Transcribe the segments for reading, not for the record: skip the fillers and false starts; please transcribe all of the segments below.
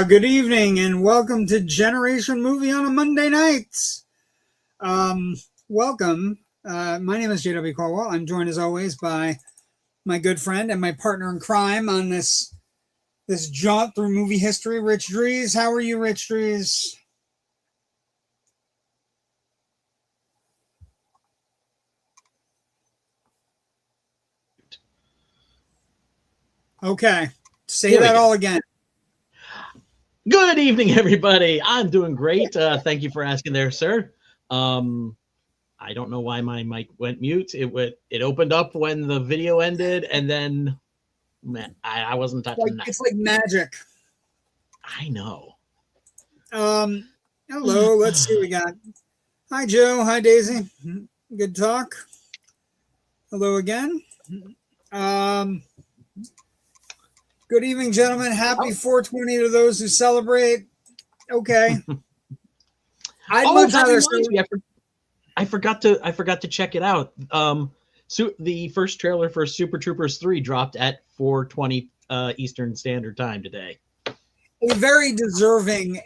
Good evening and welcome to Generation Movie on a Monday night. Welcome. My name is JW Colwell. I'm joined as always by my good friend and my partner in crime on this jaunt through movie history, Rich Drees. How are you, Rich Drees? Okay. Say that all again. Good evening, everybody. I'm doing great. Thank you for asking there, sir. I don't know why my mic went mute. It opened up when the video ended, and then man, I wasn't touching that. It's like magic. I know. Hello. Let's see what we got. Hi, Joe. Hi, Daisy. Good talk. Hello again. Good evening, gentlemen. Happy 420 to those who celebrate. Okay. I'd much rather see. I forgot to check it out. So the first trailer for Super Troopers 3 dropped at 4:20 Eastern Standard Time today. A very deserving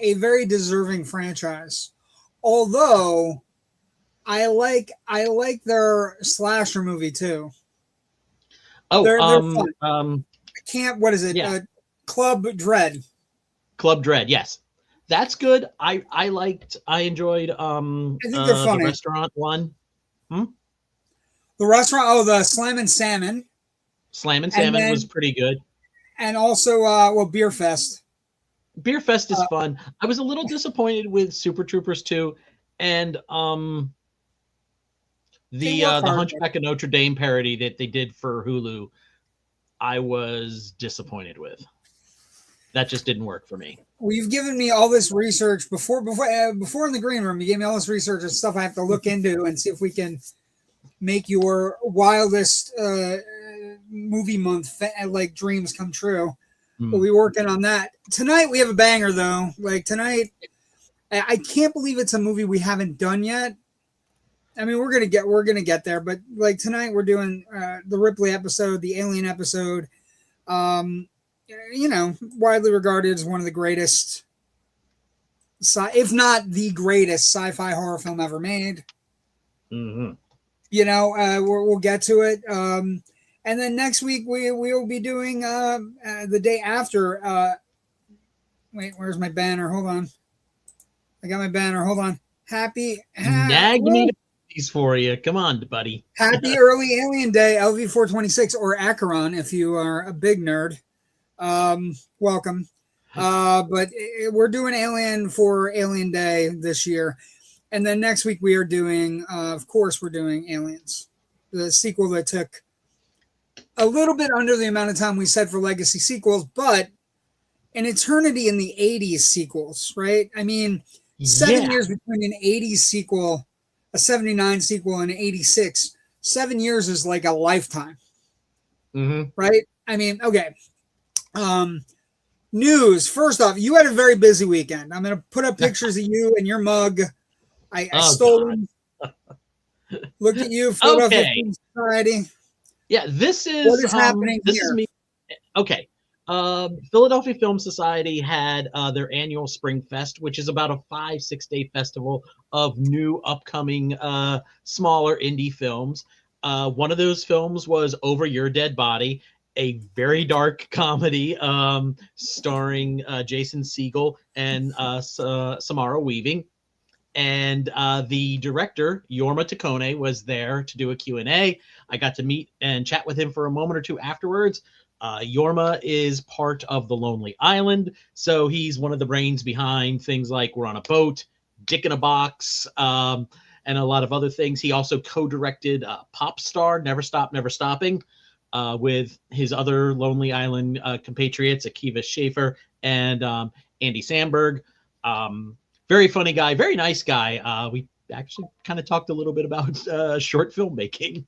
franchise. Although I like their slasher movie too. Oh, they're fun. What is it? Yeah. Club Dread. Club Dread, yes. That's good. I enjoyed I think they're funny. The restaurant one. The restaurant, the Slam and Salmon. Slam and Salmon was pretty good. And also Beer Fest. Beer Fest is fun. I was a little disappointed with Super Troopers 2 and the Hunchback of Notre Dame parody that they did for Hulu. I was disappointed with. That just didn't work for me. Well, you've given me all this research before in the green room. You gave me all this research and stuff I have to look into and see if we can make your wildest movie month like dreams come true. We'll be working on that tonight. We have a banger though. Like tonight, I can't believe it's a movie we haven't done yet. I mean, we're gonna get there, but like tonight we're doing the Ripley episode, the Alien episode. Widely regarded as one of the greatest, if not the greatest, sci-fi horror film ever made. Mm-hmm. We'll get to it, and then next week we will be doing the day after. Wait, where's my banner? Hold on, I got my banner. Hold on. Happy. For you. Come on, buddy. Happy early Alien Day, LV426, or Acheron, if you are a big nerd. Welcome. But we're doing Alien for Alien Day this year. And then next week we are doing, of course, we're doing Aliens, the sequel that took a little bit under the amount of time we said for legacy sequels, but an eternity in the 80s sequels, right? I mean, 7 years between an 80s sequel, a 79 sequel, and an 86. 7 years is like a lifetime. Mm-hmm. Right? I mean, okay. News. First off, you had a very busy weekend. I'm going to put up pictures of you and your mug. I stole them. Look at you, Philadelphia Film Society. Yeah, this is what is happening this here. Is me. Okay. Philadelphia Film Society had their annual Spring Fest, which is about a 5-6 day festival of new upcoming smaller indie films. One of those films was Over Your Dead Body, a very dark comedy starring Jason Segel and Samara Weaving. And the director, Jorma Taccone, was there to do a Q&A. I got to meet and chat with him for a moment or two afterwards. Jorma is part of The Lonely Island, so he's one of the brains behind things like We're on a Boat, Dick in a Box, and a lot of other things. He also co-directed Pop Star, Never Stop, Never Stopping, with his other Lonely Island compatriots, Akiva Schaffer and Andy Samberg. Very funny guy, very nice guy. We actually kind of talked a little bit about short filmmaking.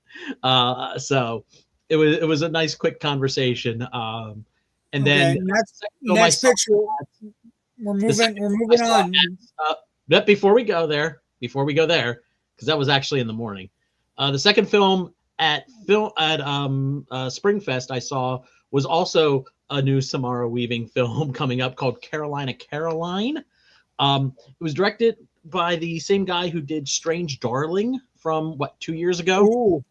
So it was a nice, quick conversation. And then next picture. We're moving on. But before we go there, because that was actually in the morning. The second film at Springfest, I saw was also a new Samara Weaving film coming up called Carolina Caroline. It was directed by the same guy who did Strange Darling from 2 years ago. Ooh.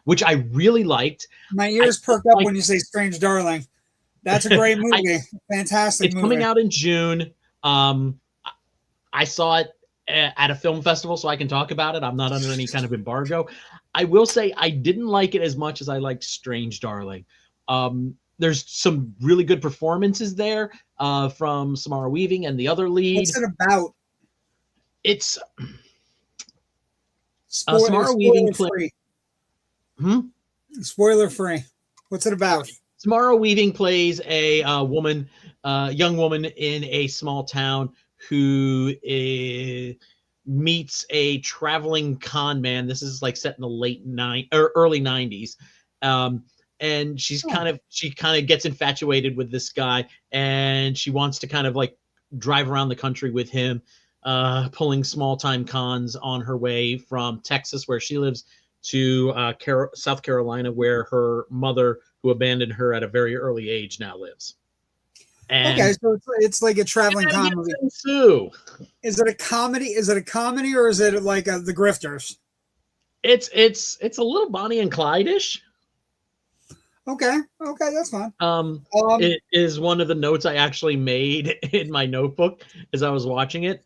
Which I really liked. My ears perk up when you say Strange Darling. That's a great movie. Fantastic it's movie. Coming out in June. I saw it at a film festival, so I can talk about it. I'm not under any kind of embargo. I will say I didn't like it as much as I liked Strange Darling. There's some really good performances there from Samara Weaving and the other lead. What's it about? It's Samara Weaving free. Spoiler free. What's it about? Samara Weaving plays a young woman in a small town who meets a traveling con man. This is like set in the early 90s. And she kind of gets infatuated with this guy, and she wants to kind of like drive around the country with him, pulling small time cons on her way from Texas, where she lives, to South Carolina, where her mother, who abandoned her at a very early age, now lives. And okay, so it's like a traveling comedy. Is it a comedy? Is it a comedy, or is it like The Grifters? It's a little Bonnie and Clyde-ish. Okay, that's fine. It is one of the notes I actually made in my notebook as I was watching it.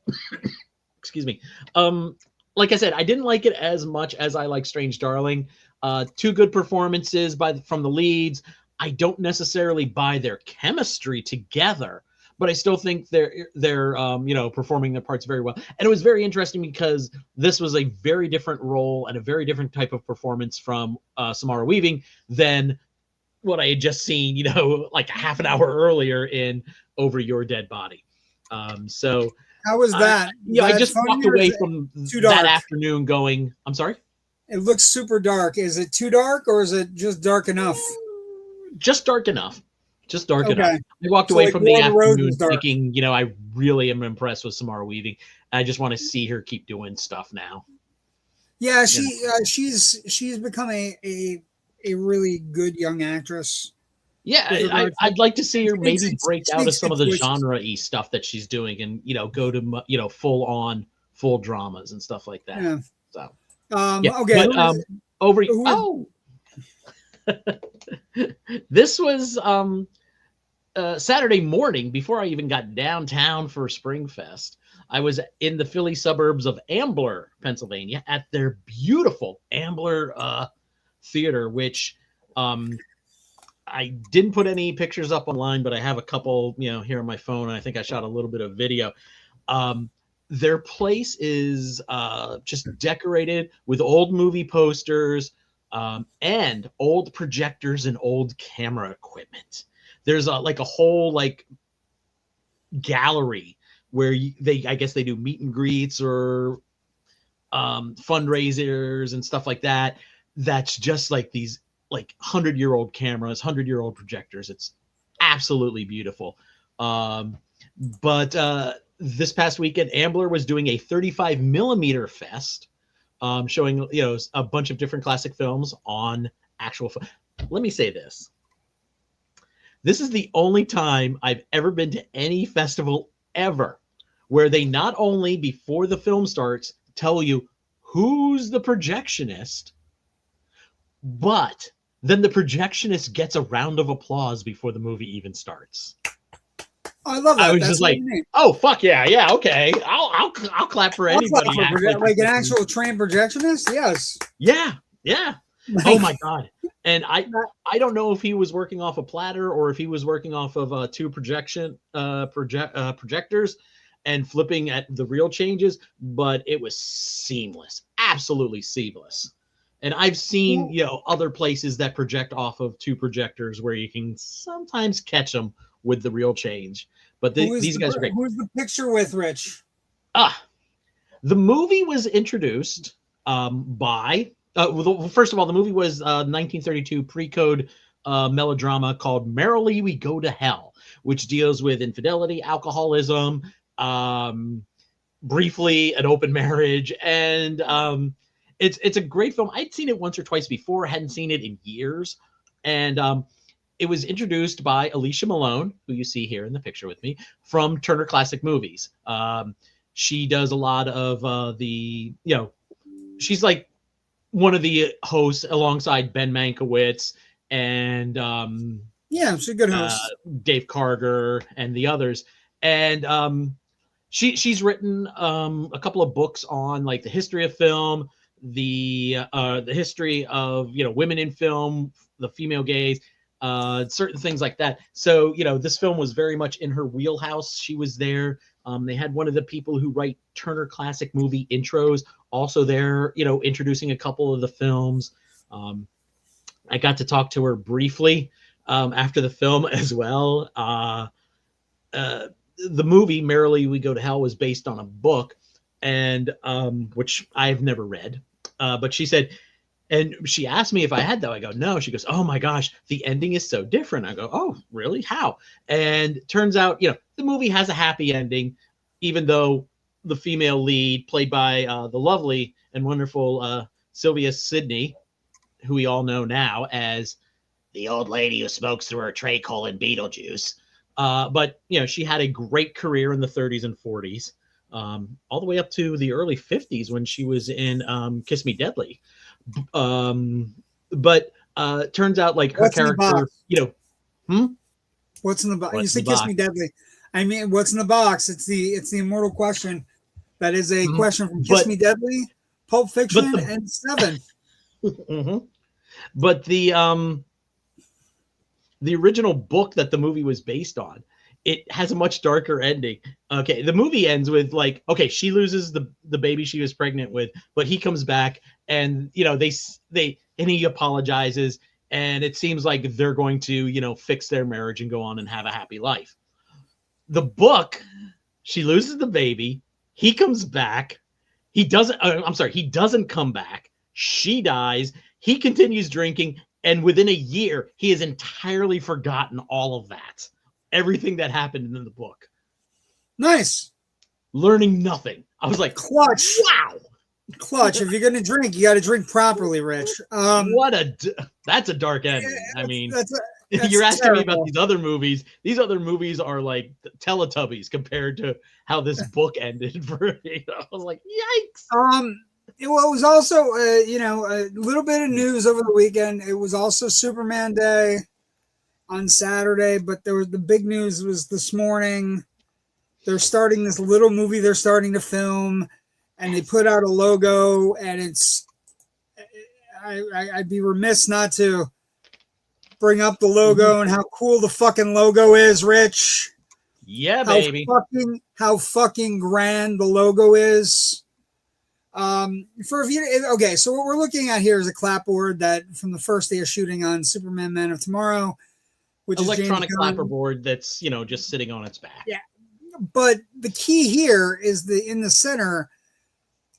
Excuse me. Like I said, I didn't like it as much as I like Strange Darling. Two good performances from the leads. I don't necessarily buy their chemistry together, but I still think they're performing their parts very well. And it was very interesting because this was a very different role and a very different type of performance from Samara Weaving than what I had just seen, like a half an hour earlier in Over Your Dead Body. So how was that? I just walked away from that afternoon going, I'm sorry? It looks super dark. Is it too dark, or is it just dark enough? Just dark enough. Enough. I walked away from the afternoon thinking, I really am impressed with Samara Weaving. I just want to see her keep doing stuff now. Yeah, she's become a really good young actress. Yeah, I'd like to see her maybe break out of some of the genre-y stuff that she's doing and, go to, full dramas and stuff like that. Yeah. So, okay. This was Saturday morning before I even got downtown for Springfest. I was in the Philly suburbs of Ambler, Pennsylvania, at their beautiful Ambler theater, which I didn't put any pictures up online, but I have a couple, here on my phone, and I think I shot a little bit of video. Their place is just decorated with old movie posters and old projectors and old camera equipment. There's a whole gallery where I guess they do meet and greets or fundraisers and stuff like that. That's just like these 100-year-old cameras, 100-year-old projectors. It's absolutely beautiful. But this past weekend, Ambler was doing a 35 millimeter fest, showing a bunch of different classic films on actual. Let me say this: this is the only time I've ever been to any festival ever where they not only before the film starts tell you who's the projectionist, but then the projectionist gets a round of applause before the movie even starts. I love that. I was just like, oh fuck yeah, okay, I'll clap for anybody. Like an actual trained projectionist, yes. Yeah. Oh my god! And I don't know if he was working off a platter or if he was working off of two projectors and flipping at the reel changes, but it was seamless, absolutely seamless. And I've seen, other places that project off of two projectors where you can sometimes catch them with the reel change. But these guys are great. Who's the picture with, Rich? The movie was introduced by, first of all, the movie was 1932 pre-code melodrama called Merrily We Go to Hell, which deals with infidelity, alcoholism, briefly an open marriage, and it's a great film. I'd seen it once or twice before. I hadn't seen it in years. And it was introduced by Alicia Malone, who you see here in the picture with me, from Turner Classic Movies. She does a lot of she's like one of the hosts alongside Ben Mankiewicz and she's a good host. Dave Karger and the others. And she's written a couple of books on like the history of film, the history of women in film, the female gaze, certain things like that. So this film was very much in her wheelhouse. She was there. They had one of the people who write Turner Classic Movie intros also there, introducing a couple of the films. I got to talk to her briefly after the film as well. The movie Merrily We Go to Hell was based on a book, and which I've never read. But she said, and she asked me if I had, though. I go, no. She goes, oh my gosh, the ending is so different. I go, oh, really? How? And turns out, the movie has a happy ending, even though the female lead, played by the lovely and wonderful Sylvia Sidney, who we all know now as the old lady who smokes through her tray in Beetlejuice. But she had a great career in the 30s and 40s, all the way up to the early 50s when she was in Kiss Me Deadly. But turns out like her What's character, What's in the box? You say Kiss Me Deadly. I mean, what's in the box? It's the immortal question. That is a question from Kiss Me Deadly, Pulp Fiction, and Seven. But the original book that the movie was based on, it has a much darker ending. Okay, the movie ends with like, okay, she loses the baby she was pregnant with, but he comes back and he apologizes, and it seems like they're going to fix their marriage and go on and have a happy life. The book, she loses the baby, he comes back, he doesn't come back, she dies, he continues drinking, and within a year, he has entirely forgotten all of that. Everything that happened in the book. Nice. Learning nothing. I was like, clutch. Wow. Clutch. If you're going to drink, you got to drink properly, Rich. That's a dark ending. I mean, that's you're asking terrible. me about these other movies. These other movies are like Teletubbies compared to how this book ended for me. I was like, yikes. It was also, a little bit of news over the weekend. It was also Superman Day on Saturday, but the big news was this morning. They're starting this little movie they're starting to film, and they put out a logo, and I'd be remiss not to bring up the logo and how cool the fucking logo is, Rich. Yeah, baby. How fucking grand the logo is. Okay, so what we're looking at here is a clapboard that from the first day of shooting on Superman Man of Tomorrow, which electronic is clapperboard that's just sitting on its back. Yeah, but the key here is in the center.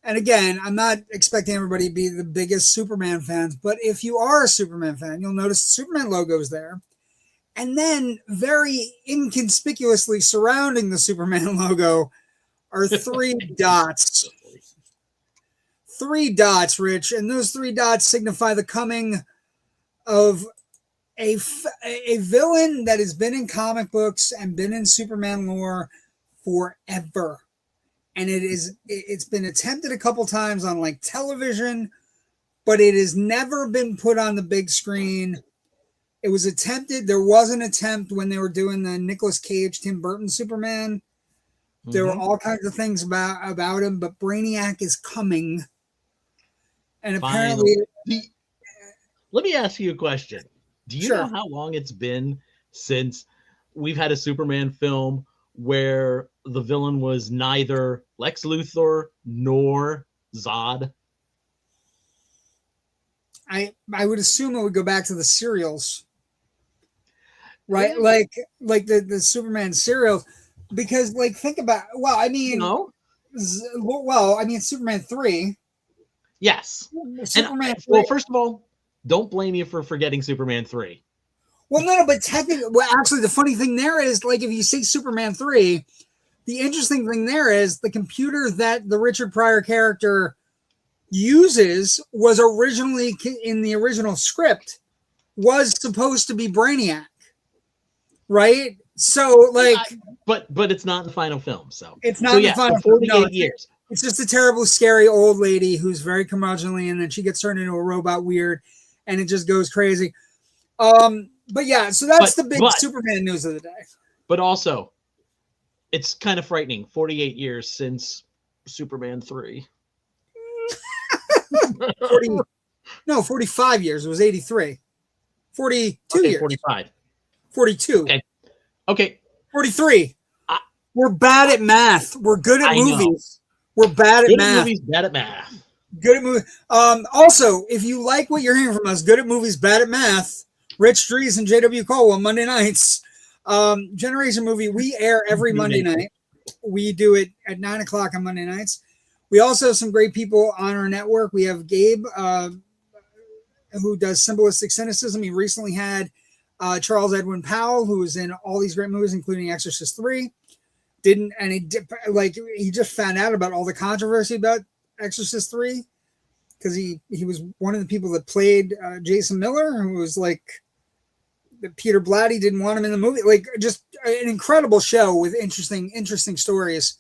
And again, I'm not expecting everybody to be the biggest Superman fans, but if you are a Superman fan, you'll notice the Superman logo is there. And then very inconspicuously surrounding the Superman logo are three dots. 3 dots, Rich, and those 3 dots signify the coming of a villain that has been in comic books and been in Superman lore forever. And it's been attempted a couple times on like television, but it has never been put on the big screen. It was attempted. There was an attempt when they were doing the Nicolas Cage, Tim Burton Superman. There were all kinds of things about him, but Brainiac is coming. And apparently, let me ask you a question. Do you Sure. know how long it's been since we've had a Superman film where the villain was neither Lex Luthor nor Zod? I would assume it would go back to the serials, right? Yeah. Like the Superman serial, because like think about Superman 3. Yes. Superman 3. Well, first of all, don't blame you for forgetting Superman 3. Well, no, but technically, actually, the funny thing there is, like, if you say Superman 3, the interesting thing there is the computer that the Richard Pryor character uses was originally in the original script was supposed to be Brainiac, right? So like, but it's not in the final film, so it's not in the final. 48 years. It's just a terrible, scary old lady who's very curmudgeonly, and then she gets turned into a robot weird, and it just goes crazy. But yeah, so that's the big Superman news of the day. But also, it's kind of frightening. 48 years since Superman 3. 45 years. It was 83. 42 years. 45. 42. Okay. 43. We're bad at math. We're good at movies. We're bad at math. Good at movies, bad at math. Good at movies. Also, if you like what you're hearing from us, good at movies, bad at math, Rich Drees and JW Colwell Monday nights. Generation Movie, we air every Monday night. We do it at 9 o'clock on Monday nights. We also have some great people on our network. We have Gabe, who does Symbolistic Cynicism. He recently had Charles Edwin Powell, who was in all these great movies, including Exorcist 3. He just found out about all the controversy about Exorcist 3 because he was one of the people that played Jason Miller, who was like Peter Blatty didn't want him in the movie. Like, just an incredible show with interesting stories.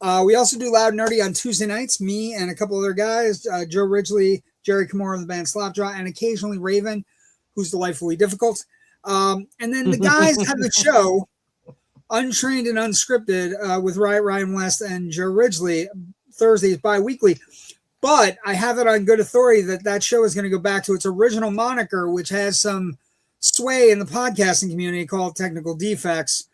We also do Loud Nerdy on Tuesday nights, me and a couple other guys, Joe Ridgely, Jerry Kimura of the band Slapjaw, and occasionally Raven, who's delightfully difficult. And then the guys have the show Untrained and Unscripted with Ryan West and Joe Ridgely, Thursdays bi-weekly. But I have it on good authority that show is going to go back to its original moniker, which has some sway in the podcasting community, called Technical Defects.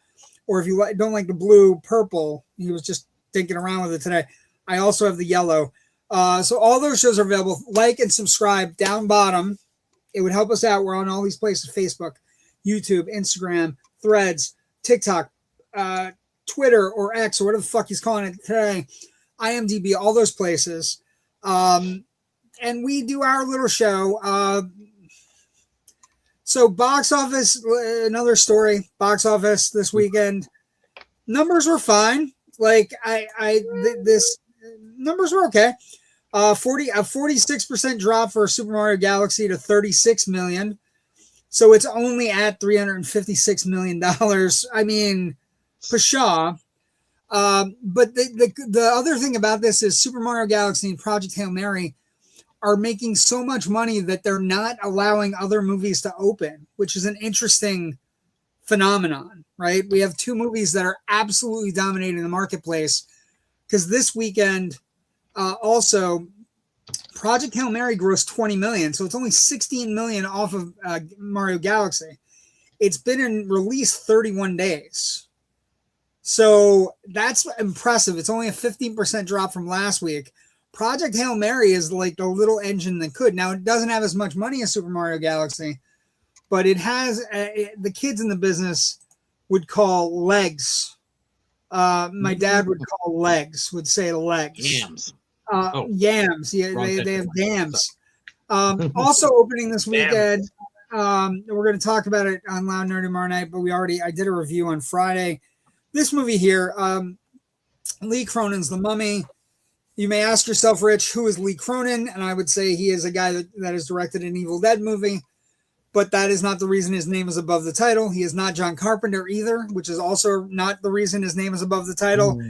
Or if you don't like the blue, purple, he was just thinking around with it today. I also have the yellow. So all those shows are available. Like and subscribe down bottom. It would help us out. We're on all these places: Facebook, YouTube, Instagram, Threads, TikTok, Twitter or X, or whatever the fuck he's calling it today, IMDb, all those places. And we do our little show. So box office, another story, box office this weekend. Numbers were fine. Like this numbers were okay. 46% drop for Super Mario Galaxy to 36 million. So it's only at $356 million. I mean, pshaw. But the other thing about this is Super Mario Galaxy and Project Hail Mary are making so much money that they're not allowing other movies to open, which is an interesting phenomenon, right? We have two movies that are absolutely dominating the marketplace, because this weekend also Project Hail Mary grossed 20 million, so it's only 16 million off of Mario Galaxy. It's been in release 31 days. So that's impressive. It's only a 15% drop from last week. Project Hail Mary is like the little engine that could. Now, it doesn't have as much money as Super Mario Galaxy, but it has the kids in the business would call legs. My dad would call legs, would say legs. Yams. Yams. Yeah, they have dams. Also opening this weekend. We're going to talk about it on Loud Nerdy tomorrow night, but I did a review on Friday. This movie here, Lee Cronin's The Mummy. You may ask yourself, Rich, who is Lee Cronin? And I would say he is a guy that has directed an Evil Dead movie, but that is not the reason his name is above the title. He is not John Carpenter either, which is also not the reason his name is above the title.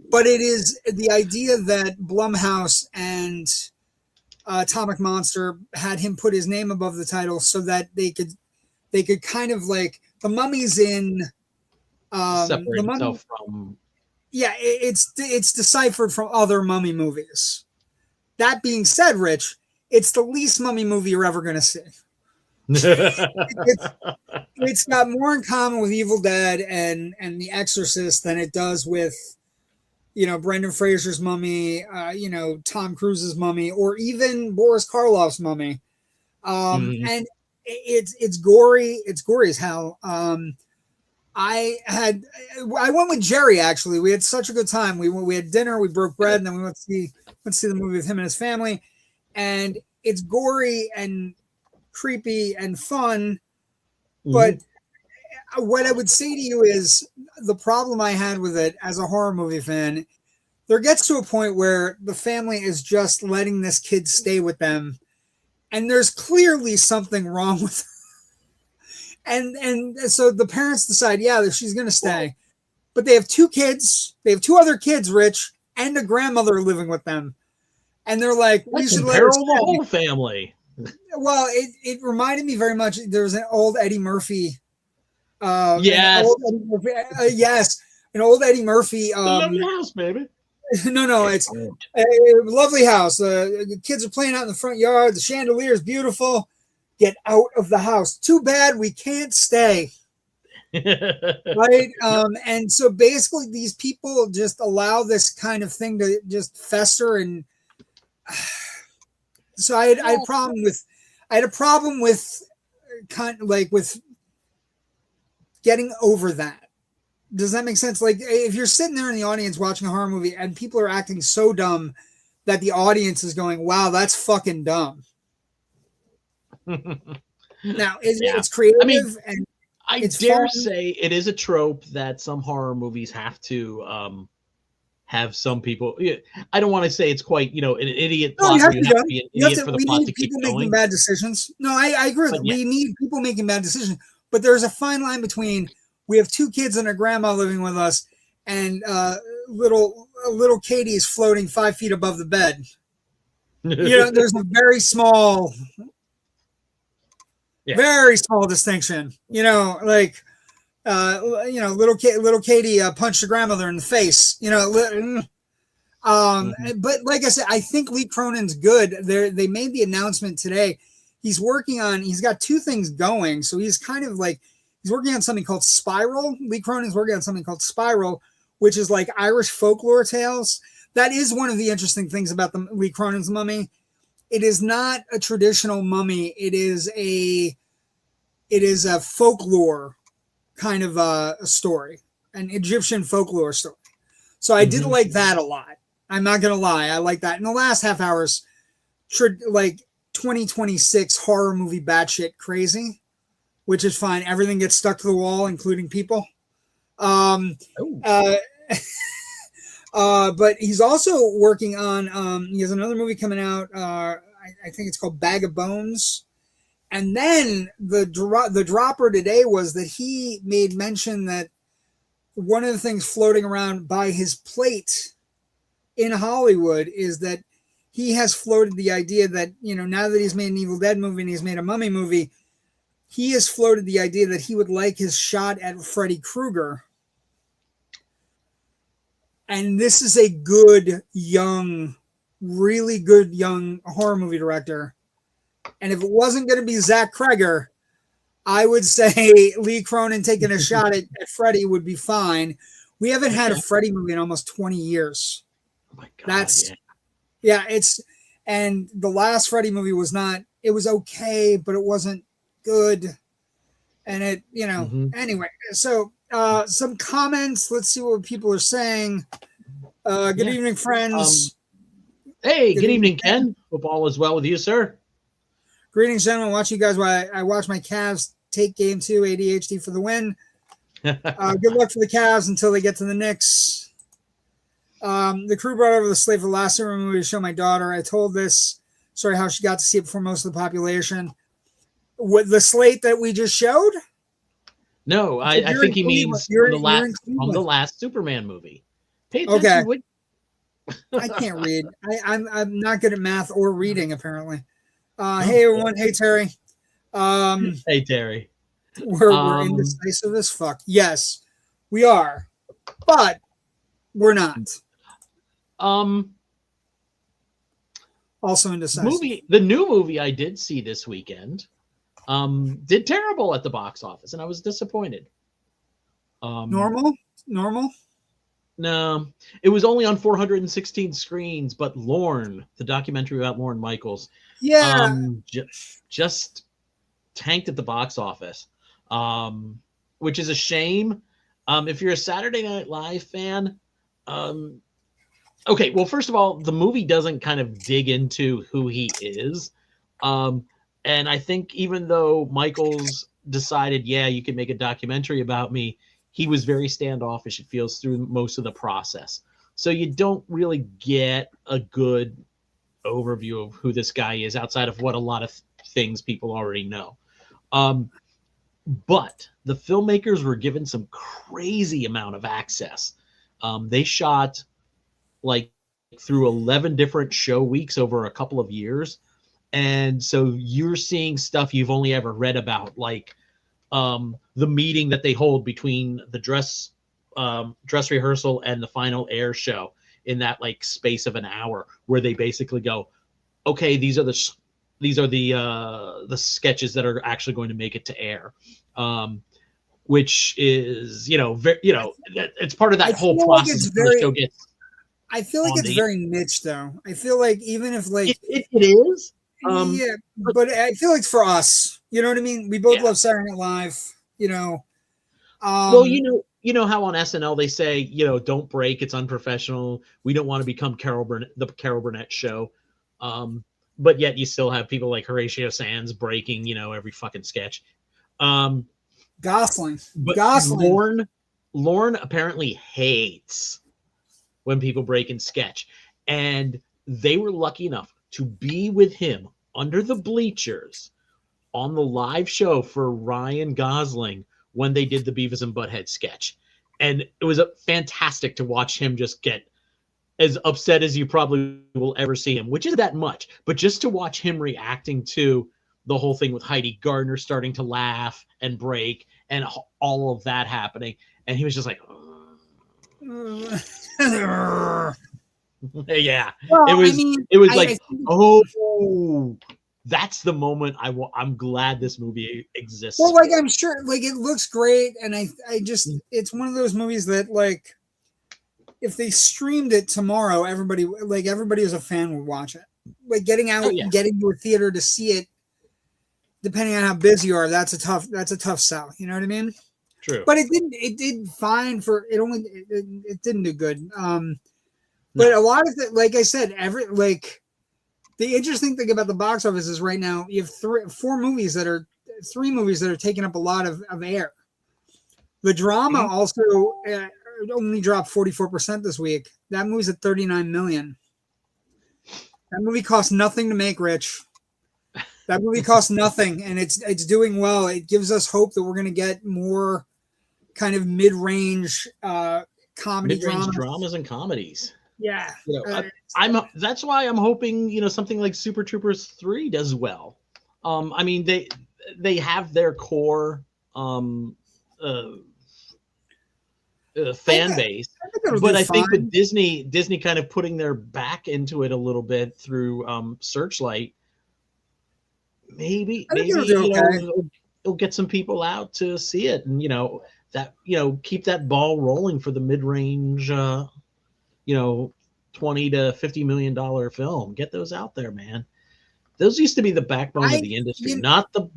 But it is the idea that Blumhouse and Atomic Monster had him put his name above the title so that they could kind of like, The Mummy's in separate itself from. Yeah, it's deciphered from other mummy movies. That being said, Rich, it's the least mummy movie you're ever going to see. It's got more in common with Evil Dead and The Exorcist than it does with, Brendan Fraser's Mummy, Tom Cruise's Mummy, or even Boris Karloff's Mummy. And it's gory. It's gory as hell. I went with Jerry, actually. We had such a good time. We had dinner, we broke bread, and then we went to see the movie with him and his family. And it's gory and creepy and fun. But what I would say to you is the problem I had with it as a horror movie fan, there gets to a point where the family is just letting this kid stay with them, and there's clearly something wrong with her. And so the parents decide, yeah, that she's going to stay. But they have 2 kids. They have 2 other kids, Rich, and a grandmother living with them. And they're like, we should let her stay. The whole family. Well, it reminded me very much. There was an old Eddie Murphy. Yes. Yes. An old Eddie Murphy. Lovely house, baby. No, it's a lovely house. The kids are playing out in the front yard. The chandelier is beautiful. Get out of the house. Too bad we can't stay. Right. And so basically these people just allow this kind of thing to just fester. And so I had a problem with kind of like with getting over that. Does that make sense? Like if you're sitting there in the audience watching a horror movie and people are acting so dumb that the audience is going, wow, that's fucking dumb. Now it's creative. I mean, and I dare say it is a trope that some horror movies have to have some people. I don't want to say it's quite, an idiot plot. You have to be an idiot for the plot to keep making going. bad decisions. No, I agree with you. We need people making bad decisions. But there's a fine line between we have 2 kids and a grandma living with us, and little Katie is floating 5 feet above the bed. There's a very small distinction. Like little Katie punched her grandmother in the face. But like I said, I think Lee Cronin's good. They made the announcement today. He's got 2 things going. So he's kind of like, he's working on something called Spiral. Lee Cronin's working on something called Spiral, which is like Irish folklore tales. That is one of the interesting things about the Lee Cronin's Mummy. It is not a traditional mummy. It is a folklore kind of a story, an Egyptian folklore story. So I did like that a lot. I'm not going to lie. I like that. In the last half hours, like 2026 horror movie batshit crazy, which is fine. Everything gets stuck to the wall, including people. But he's also working on, he has another movie coming out. I think it's called Bag of Bones. And then the dropper today was that he made mention that one of the things floating around by his plate in Hollywood is that he has floated the idea that, now that he's made an Evil Dead movie and he's made a Mummy movie, he has floated the idea that he would like his shot at Freddy Krueger. And this is a really good young horror movie director. And if it wasn't going to be Zach Kreger, I would say Lee Cronin taking a shot at Freddy would be fine. We haven't had a Freddy movie in almost 20 years. Oh my God. And the last Freddy movie was it was okay, but it wasn't good. And anyway, so some comments. Let's see what people are saying. Good evening, friends. Hey, good evening, Ken. Hope all is well with you, sir. Greetings, gentlemen. Watch you guys while I watch my Cavs take game 2, ADHD for the win. Good luck for the Cavs until they get to the Knicks. The crew brought over the slate for the last summer movie to show my daughter. I told how she got to see it before most of the population. What, the slate that we just showed? No, I think he means from the last Superman movie. Pay attention. Okay. I can't read. I'm not good at math or reading, apparently. Hey, everyone. Hey, Terry. Hey, Terry. We're indecisive as fuck. Yes, we are. But we're not. Also indecisive. The new movie I did see this weekend did terrible at the box office, and I was disappointed. Normal? No, it was only on 416 screens, but Lorne, the documentary about Lorne Michaels, just tanked at the box office, which is a shame. If you're a Saturday Night Live fan, okay, well, first of all, the movie doesn't kind of dig into who he is. And I think even though Michaels decided, you can make a documentary about me, he was very standoffish, it feels, through most of the process. So you don't really get a good overview of who this guy is outside of what a lot of things people already know. But the filmmakers were given some crazy amount of access. They shot like through 11 different show weeks over a couple of years. And so you're seeing stuff you've only ever read about, like the meeting that they hold between the dress rehearsal and the final air show in that like space of an hour, where they basically go, okay, these are the sketches that are actually going to make it to air, which is it's part of that whole process. The show gets. I feel like it's very niche, though. I feel like even if like it is, yeah, but I feel like it's for us. You know what I mean? We both love Saturday Night Live. You know. Well, you know how on SNL they say, don't break, it's unprofessional. We don't want to become the Carol Burnett show. But yet you still have people like Horatio Sands breaking, every fucking sketch. Gosling. Lorne apparently hates when people break in sketch. And they were lucky enough to be with him under the bleachers on the live show for Ryan Gosling when they did the Beavis and Butthead sketch. And it was fantastic to watch him just get as upset as you probably will ever see him, which isn't that much, but just to watch him reacting to the whole thing with Heidi Gardner starting to laugh and break and all of that happening. And he was just like, yeah, well, it was like, that's the moment I'm glad this movie exists. Well, like, I'm sure, like, it looks great. And I just, it's one of those movies that, like, if they streamed it tomorrow, everybody who's a fan would watch it. Like, getting out and getting to a theater to see it, depending on how busy you are, that's a tough sell. You know what I mean? True. But it did fine for it. It didn't do good. But a lot of it, like I said, the interesting thing about the box office is right now you have three movies that are taking up a lot of air. The drama also only dropped 44% this week. That movie's at $39 million. That movie cost nothing to make, Rich. That movie cost nothing, and it's doing well. It gives us hope that we're going to get more kind of mid-range comedy dramas and comedies. Yeah, that's why I'm hoping something like Super Troopers 3 does well. I mean they have their core fan base, but I think with Disney kind of putting their back into it a little bit through Searchlight, maybe it'll get some people out to see it, and keep that ball rolling for the mid-range $20 to $50 million film. Get those out there, man. Those used to be the backbone of the industry, not the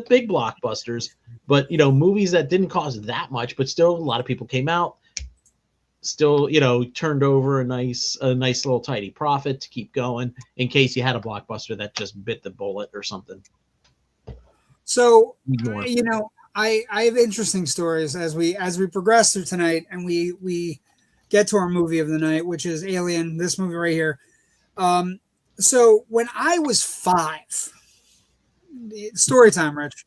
big blockbusters, but movies that didn't cost that much, but still a lot of people came out, still turned over a nice little tidy profit to keep going in case you had a blockbuster that just bit the bullet or something. So I have interesting stories as we progress through tonight, and we get to our movie of the night, which is Alien, this movie right here. So when I was 5, story time, Rich.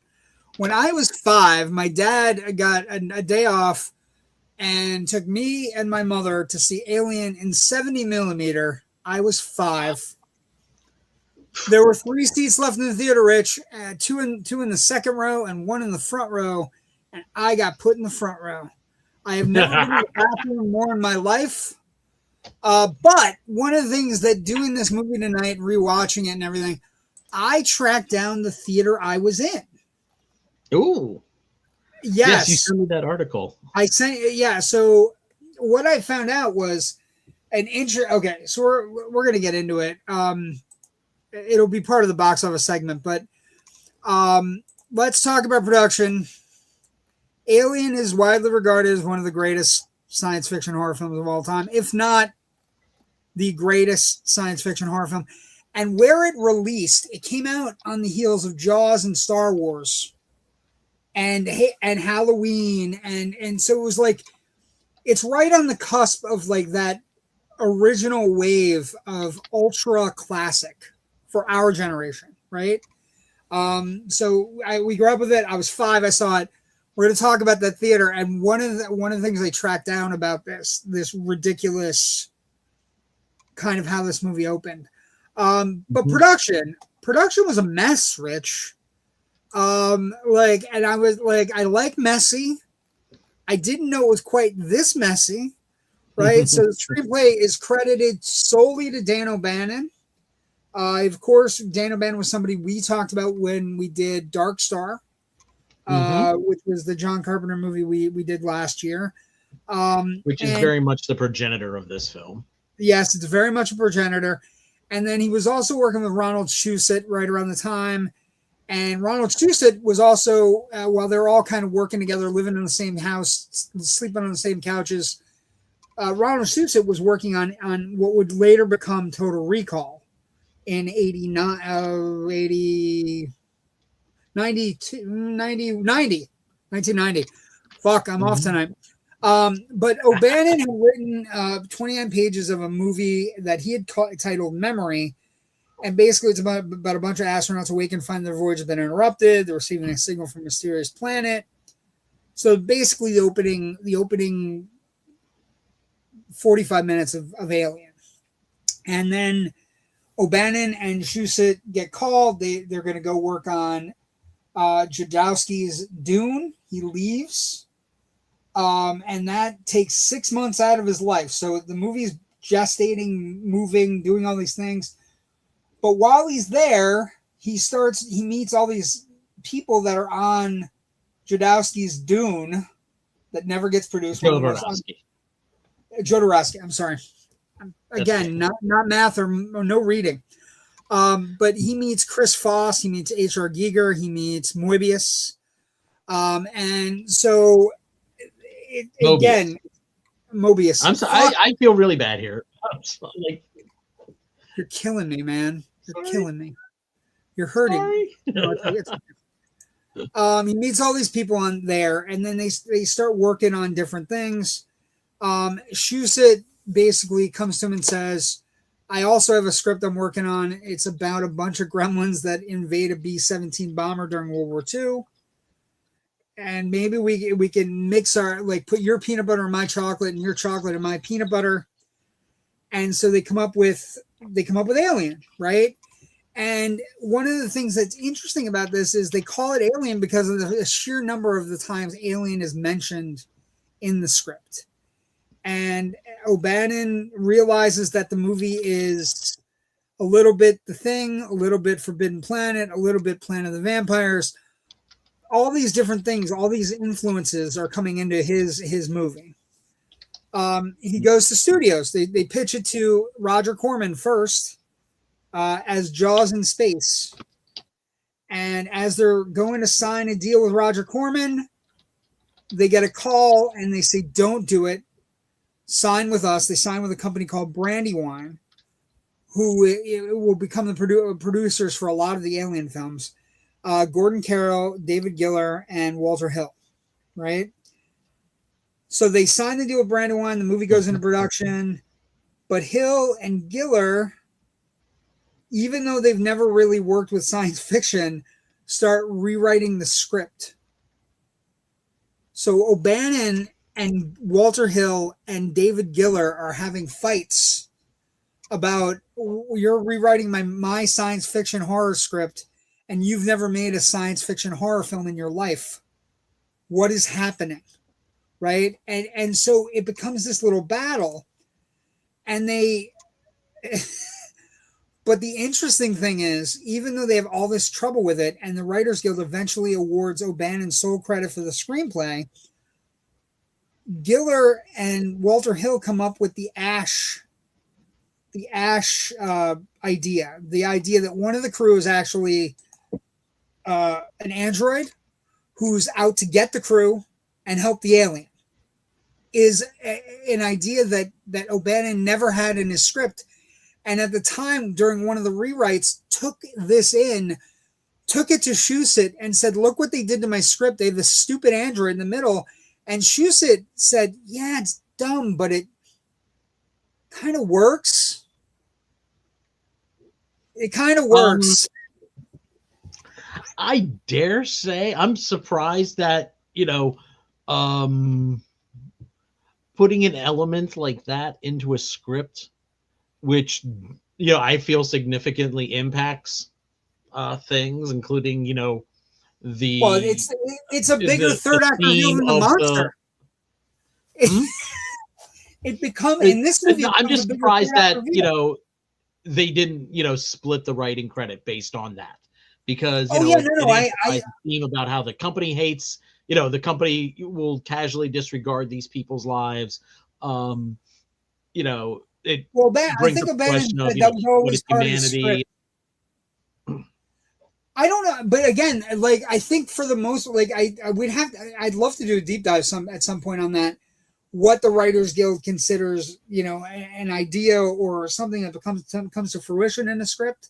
When I was 5, my dad got a day off and took me and my mother to see Alien in 70 millimeter. I was 5. There were 3 seats left in the theater, Rich. 2 in the second row and 1 in the front row, and I got put in the front row. I have never been to the bathroom more in my life. But one of the things that doing this movie tonight, rewatching it and everything, I tracked down the theater I was in. Ooh. Yes, you sent me that article. I sent it, yeah. So what I found out was okay, so we're gonna get into it. It'll be part of the box office segment, but let's talk about production. Alien is widely regarded as one of the greatest science fiction horror films of all time, if not the greatest science fiction horror film. And where it released, it came out on the heels of Jaws and Star Wars and Halloween. And so it was like, it's right on the cusp of like that original wave of ultra classic for our generation, right? So we grew up with it. I was 5. I saw it. We're going to talk about that theater, and one of the things they tracked down about this ridiculous kind of how this movie opened. But production was a mess, Rich. And I was like, I like messy. I didn't know it was quite this messy, right? So the screenplay is credited solely to Dan O Bannon. Of course, Dan O Bannon was somebody we talked about when we did Dark Star, which was the John Carpenter movie we did last year. Which is very much the progenitor of this film. Yes, it's very much a progenitor. And then he was also working with Ronald Shusett right around the time. And Ronald Shusett was also, while they're all kind of working together, living in the same house, sleeping on the same couches, Ronald Shusett was working on what would later become Total Recall in 1990. Fuck, I'm off tonight. But O'Bannon had written 29 pages of a movie that he had titled Memory. And basically, it's about a bunch of astronauts awake and find their voyage has been interrupted. They're receiving a signal from a mysterious planet. So basically, the opening 45 minutes of Alien. And then O'Bannon and Shusett get called. They're going to go work on Jodorowsky's Dune. He leaves. And that takes 6 months out of his life. So the movie's gestating, moving, doing all these things. But while he's there, he meets all these people that are on Jodorowsky's Dune that never gets produced. Jodorowsky. I'm sorry. Again, not math or no reading. But he meets Chris Foss. He meets H.R. Giger. He meets Moebius. And so, again, Moebius. I'm sorry. I feel really bad here. You're killing me, man. You're killing me. You're hurting me. No, he meets all these people on there, and then they start working on different things. Shusett basically comes to him and says, I also have a script I'm working on. It's about a bunch of gremlins that invade a B-17 bomber during World War II. And maybe we can mix put your peanut butter in my chocolate and your chocolate in my peanut butter. And so they come up with Alien, right? And one of the things that's interesting about this is they call it Alien because of the sheer number of the times Alien is mentioned in the script. And O'Bannon realizes that the movie is a little bit The Thing, a little bit Forbidden Planet, a little bit Planet of the Vampires. All these different things, all these influences are coming into his movie. He goes to studios. They pitch it to Roger Corman first as Jaws in Space. And as they're going to sign a deal with Roger Corman, they get a call and they say, don't do it. Sign with us. They sign with a company called Brandywine, who will become the producers for a lot of the Alien films. Gordon Carroll, David Giller, and Walter Hill, right? So they sign the deal with Brandywine. The movie goes into production. But Hill and Giller, even though they've never really worked with science fiction, start rewriting the script. So O'Bannon and Walter Hill and David Giller are having fights about, you're rewriting my science fiction horror script and you've never made a science fiction horror film in your life. What is happening? Right? And so it becomes this little battle. And but the interesting thing is, even though they have all this trouble with it, and the Writers Guild eventually awards O'Bannon sole credit for the screenplay, Giller and Walter Hill come up with the Ash idea. The idea that one of the crew is actually an android who's out to get the crew and help the alien, is an idea that O'Bannon never had in his script. And at the time, during one of the rewrites, took it to Shusett and said, look what they did to my script. They have this stupid android in the middle. And Shusett said, yeah, it's dumb, but it kind of works. It kind of Um, works. I dare say I'm surprised that, putting an element like that into a script, which, I feel significantly impacts things, including, Well, the it's a bigger third act reveal theme than the of monster. Hmm? It become in this movie. I'm just surprised that, reveal. they didn't, split the writing credit based on that, because, Oh yeah, it no, I amplifies the theme about how the company hates, the company will casually disregard these people's lives. It well, that I brings think up the O'Bannon question of, said that was what always is part of the script. humanity? I don't know, but again, like I think for the most, like I would have, I'd love to do a deep dive at some point on that. What the Writers Guild considers, an idea or something that comes to fruition in a script.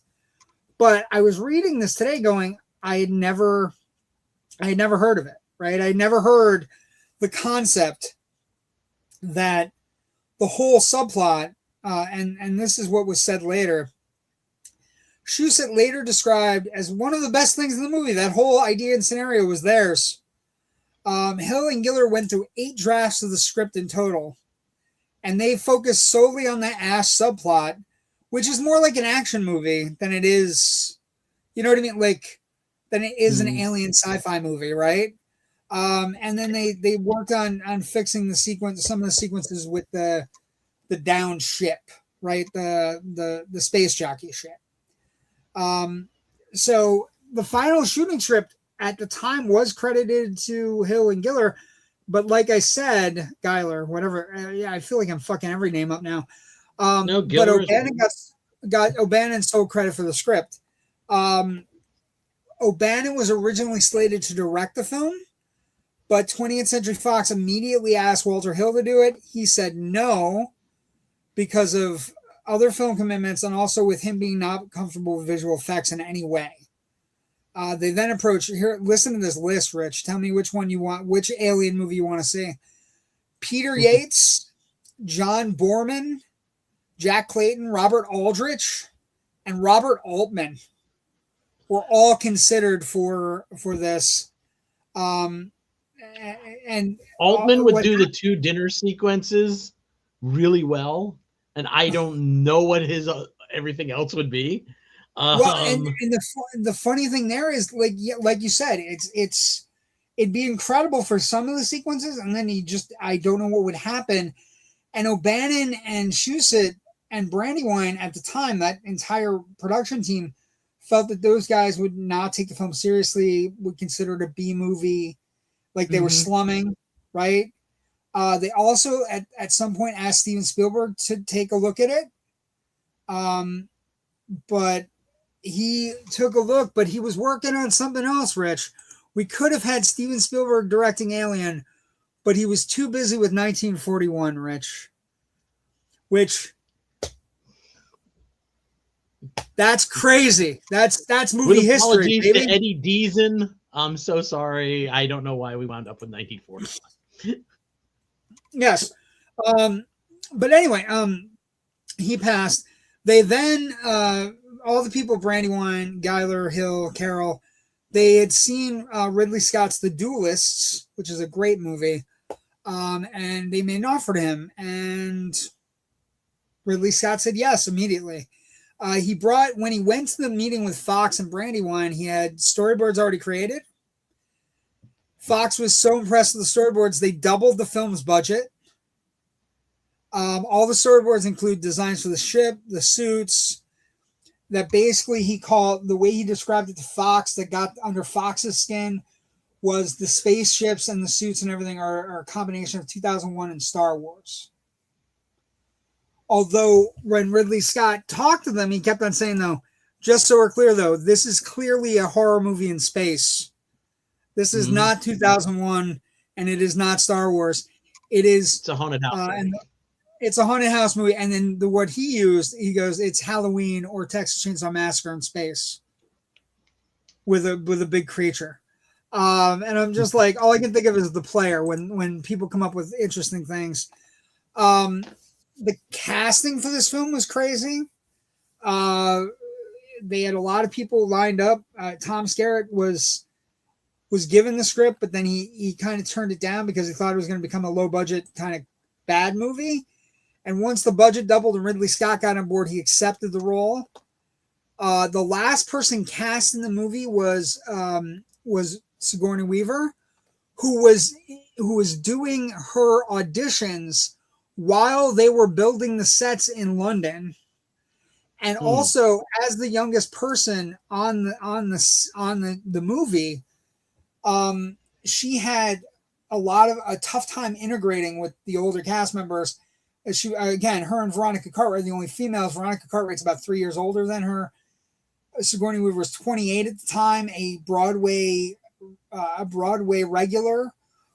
But I was reading this today, going, I had never heard of it. Right, I never heard the concept that the whole subplot, and this is what was said later. Shusett later described as one of the best things in the movie. That whole idea and scenario was theirs. Hill and Giller went through 8 drafts of the script in total, and they focused solely on that Ash subplot, which is more like an action movie than it is, you know what I mean? Like, than it is an alien sci-fi movie, right? And then they worked on fixing some of the sequences with the down ship, right? The space jockey ship. So the final shooting script at the time was credited to Hill and Giller, but like I said, Geiler, whatever. Yeah, I feel like I'm fucking every name up now. No, but Giller O'Bannon got O'Bannon sole credit for the script. O'Bannon was originally slated to direct the film, but 20th Century Fox immediately asked Walter Hill to do it. He said no because of other film commitments, and also with him being not comfortable with visual effects in any way. They then approached, here, listen to this list, Rich. Tell me which one you want, which alien movie you want to see. Peter Yates, John Borman, Jack Clayton, Robert Aldrich, and Robert Altman were all considered for this. And Altman would do the 2 dinner sequences really well, and I don't know what his everything else would be. Well, and the funny thing there is, like you said, it'd be incredible for some of the sequences, and then I don't know what would happen. And O'Bannon and Shusett and Brandywine at the time, that entire production team, felt that those guys would not take the film seriously, would consider it a B movie, like they were slumming, right? They also at some point asked Steven Spielberg to take a look at it, but he took a look, but he was working on something else, Rich. We could have had Steven Spielberg directing Alien, but he was too busy with 1941, Rich. Which, that's crazy. That's movie with history, apologies baby. to Eddie Deason. I'm so sorry. I don't know why we wound up with 1941. Yes. But anyway, he passed. They then, all the people, Brandywine, Geiler, Hill, Carroll, they had seen Ridley Scott's The Duelists, which is a great movie, and they made an offer to him, and Ridley Scott said yes immediately. When he went to the meeting with Fox and Brandywine, he had storyboards already created. Fox was so impressed with the storyboards, they doubled the film's budget. All the storyboards include designs for the ship, the suits, that basically he called, the way he described it to Fox, that got under Fox's skin, was the spaceships and the suits and everything are a combination of 2001 and Star Wars. Although when Ridley Scott talked to them, he kept on saying, though, just so we're clear, though, this is clearly a horror movie in space. This is not 2001, and it is not Star Wars. It's a haunted house. And it's a haunted house movie. And then what he used, he goes, it's Halloween or Texas Chainsaw Massacre in space with a big creature. And I'm just like, all I can think of is The Player when people come up with interesting things. The casting for this film was crazy. They had a lot of people lined up. Tom Skerritt was given the script, but then he kind of turned it down because he thought it was going to become a low budget kind of bad movie. And once the budget doubled and Ridley Scott got on board, he accepted the role. The last person cast in the movie was Sigourney Weaver, who was doing her auditions while they were building the sets in London. And also, as the youngest person on the movie, she had a tough time integrating with the older cast members. She again, her and Veronica Cartwright are the only females. Veronica Cartwright's about 3 years older than her. Sigourney Weaver was 28 at the time, a Broadway regular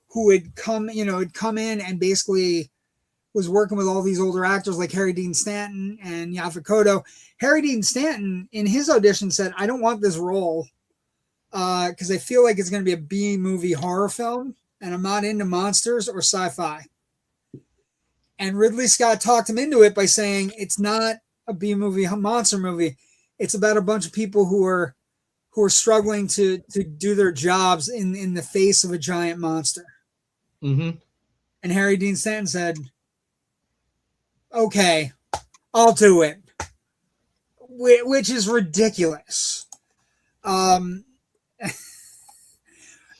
who had come in and basically was working with all these older actors like Harry Dean Stanton and Yaphet Kotto. Harry Dean Stanton, in his audition, said, "I don't want this role because I feel like it's going to be a B-movie horror film, and I'm not into monsters or sci-fi." And Ridley Scott talked him into it by saying, "It's not a B-movie monster movie. It's about a bunch of people who are struggling to do their jobs in the face of a giant monster." Mm-hmm. And Harry Dean Stanton said, "Okay, I'll do it," which is ridiculous. And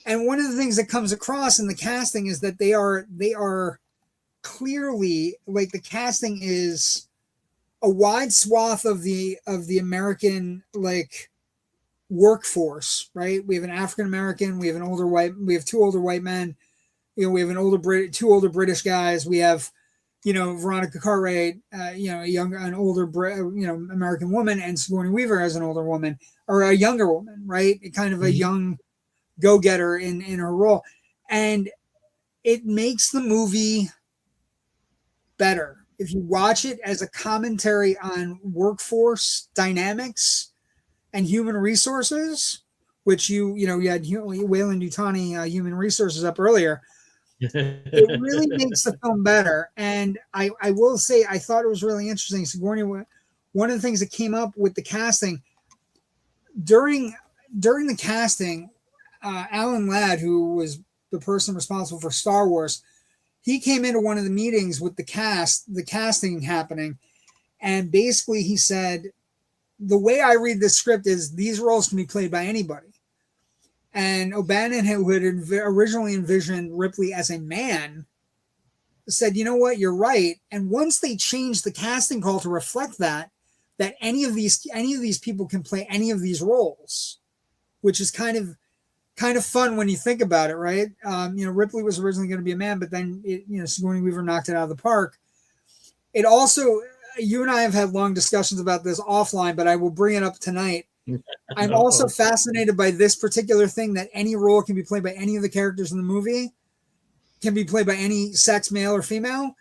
one of the things that comes across in the casting is that they are clearly, like, the casting is a wide swath of the American, like, workforce, right? We have an African American, we have two older white men, we have two older British guys, we have, Veronica Cartwright, an older American woman, and Sigourney Weaver as an older woman or a younger woman, right? Kind of a young go-getter in her role, and it makes the movie better if you watch it as a commentary on workforce dynamics and human resources, which you had Wayland Yutani, human resources, up earlier. It really makes the film better. And I will say, I thought it was really interesting. Sigourney, one of the things that came up with the casting during the casting, Alan Ladd, who was the person responsible for Star Wars, he came into one of the meetings with the casting happening, and basically he said, "The way I read this script is these roles can be played by anybody." And O'Bannon, who had originally envisioned Ripley as a man, said, "You know what? You're right." And once they changed the casting call to reflect that any of these people can play any of these roles, which is kind of fun when you think about it, right? Ripley was originally going to be a man, but then Sigourney Weaver knocked it out of the park. It also, you and I have had long discussions about this offline, but I will bring it up tonight. I'm also fascinated by this particular thing, that any role can be played by any of the characters in the movie, can be played by any sex, male or female,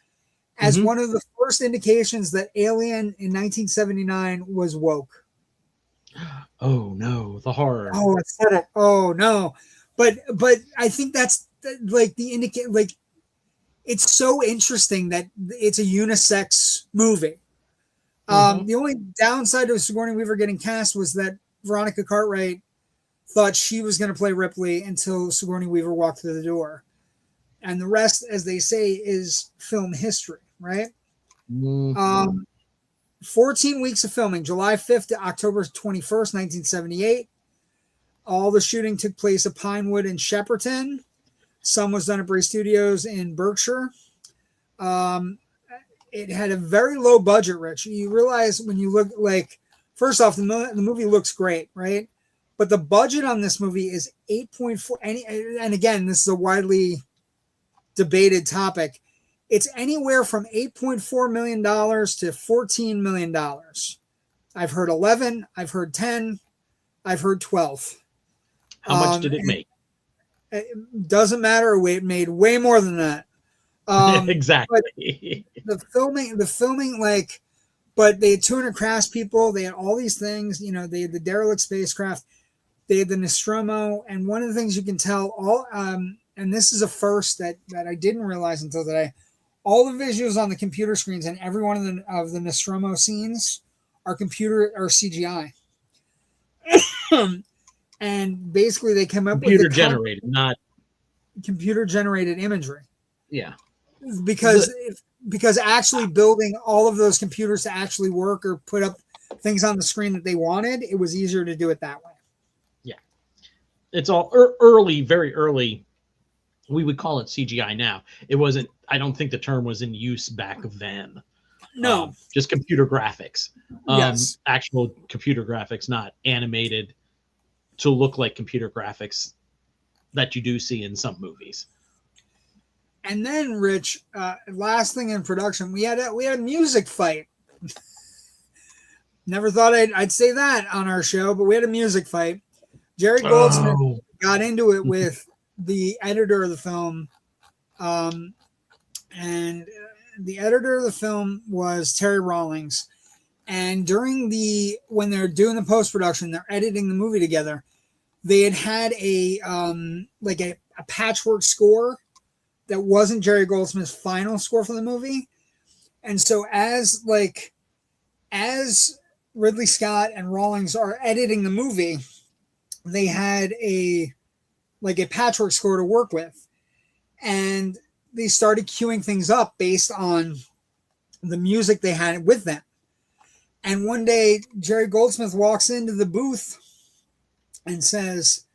as one of the first indications that Alien in 1979 was woke. Oh no, the horror. Oh, I said it. Oh no. But I think that's like the indicate, like, it's so interesting that it's a unisex movie. The only downside of Sigourney Weaver getting cast was that Veronica Cartwright thought she was going to play Ripley until Sigourney Weaver walked through the door. And the rest, as they say, is film history, right? 14 weeks of filming, July 5th to October 21st, 1978. All the shooting took place at Pinewood and Shepperton. Some was done at Bray Studios in Berkshire. It had a very low budget, Rich. You realize when you look, like, first off, the movie looks great, right? But the budget on this movie is 8.4. And again, this is a widely debated topic. It's anywhere from $8.4 million to $14 million. I've heard 11. I've heard 10. I've heard 12. How much did it make? It doesn't matter. It made way more than that. Exactly. The filming, like, but they had 200 craftspeople. They had all these things. They had the derelict spacecraft. They had the Nostromo. And one of the things you can tell, and this is a first that I didn't realize until today, all the visuals on the computer screens and every one of the Nostromo scenes are computer or CGI. And basically they came up computer with generated, not computer generated imagery. Yeah. Because actually building all of those computers to actually work or put up things on the screen that they wanted, it was easier to do it that way. Yeah. It's all early, very early. We would call it CGI now. It wasn't, I don't think the term was in use back then. No. Just computer graphics. Yes. Actual computer graphics, not animated to look like computer graphics that you do see in some movies. And then, Rich, last thing in production, we had a music fight. Never thought I'd say that on our show, but we had a music fight. Jerry Goldsmith got into it with the editor of the film, and the editor of the film was Terry Rawlings. And when they're doing the post-production, they're editing the movie together. They had a patchwork score that wasn't Jerry Goldsmith's final score for the movie. And so as Ridley Scott and Rawlings are editing the movie, they had a patchwork score to work with. And they started queuing things up based on the music they had with them. And one day, Jerry Goldsmith walks into the booth and says,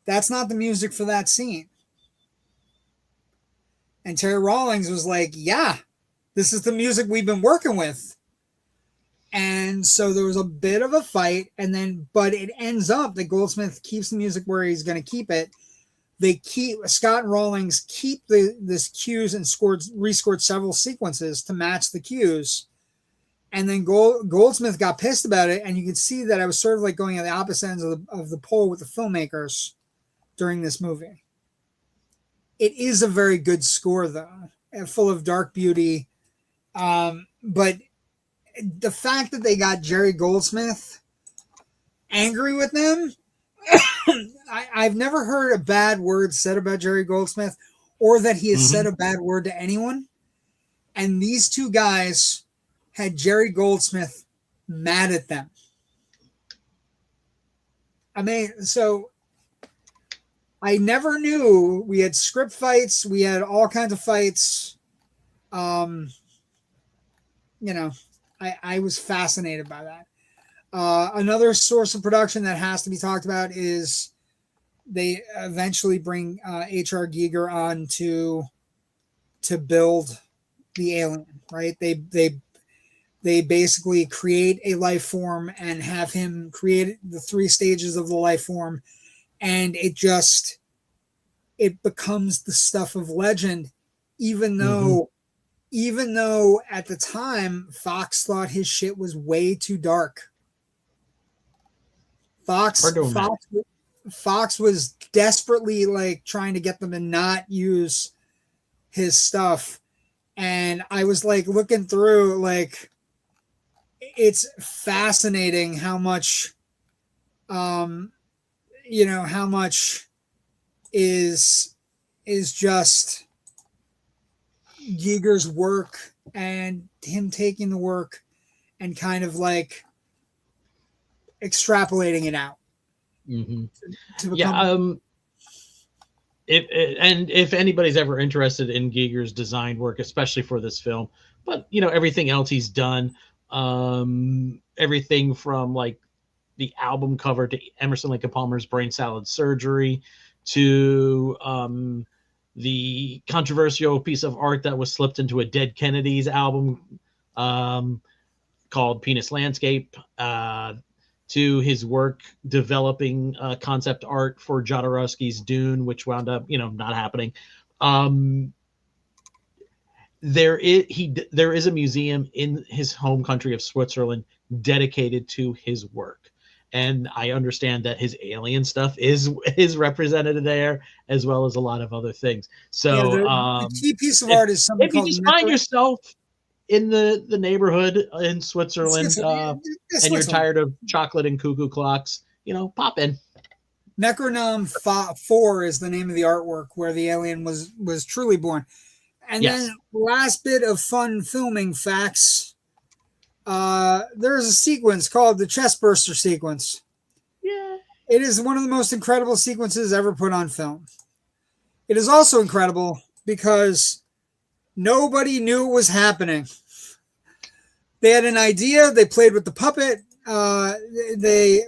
"That's not the music for that scene." And Terry Rawlings was like, "Yeah, this is the music we've been working with." And so there was a bit of a fight, but it ends up that Goldsmith keeps the music where he's going to keep it. Scott and Rawlings keep this cues and rescored several sequences to match the cues. And then Goldsmith got pissed about it, and you could see that I was sort of like going at the opposite ends of the pole with the filmmakers during this movie. It is a very good score, though, full of dark beauty. But the fact that they got Jerry Goldsmith angry with them, I've never heard a bad word said about Jerry Goldsmith or that he has said a bad word to anyone. And these two guys had Jerry Goldsmith mad at them. I mean, so I never knew. We had script fights. We had all kinds of fights. I was fascinated by that. Another source of production that has to be talked about is they eventually bring H.R. Giger on to build the alien, right? They basically create a life form and have him create the 3 stages of the life form, and it becomes the stuff of legend, even though at the time Fox thought his shit was way too dark. Fox was desperately trying to get them to not use his stuff. And I was looking through, it's fascinating how much, how much is just Giger's work and him taking the work and kind of extrapolating it out. If anybody's ever interested in Giger's design work, especially for this film, but everything else he's done, everything from the album cover to Emerson Lake and Palmer's Brain Salad Surgery to the controversial piece of art that was slipped into a Dead Kennedys album called Penis Landscape, to his work developing concept art for Jodorowsky's Dune, which wound up, not happening. There is a museum in his home country of Switzerland dedicated to his work. And I understand that his alien stuff is represented there, as well as a lot of other things. So the key piece of art is something if you just find yourself in the neighborhood in Switzerland, and you're tired of chocolate and cuckoo clocks, pop in. Necronom 4 is the name of the artwork where the alien was truly born. And Yes. then last bit of fun filming facts. There's a sequence called the chestburster sequence. Yeah. It is one of the most incredible sequences ever put on film. It is also incredible because nobody knew it was happening. They had an idea. They played with the puppet. They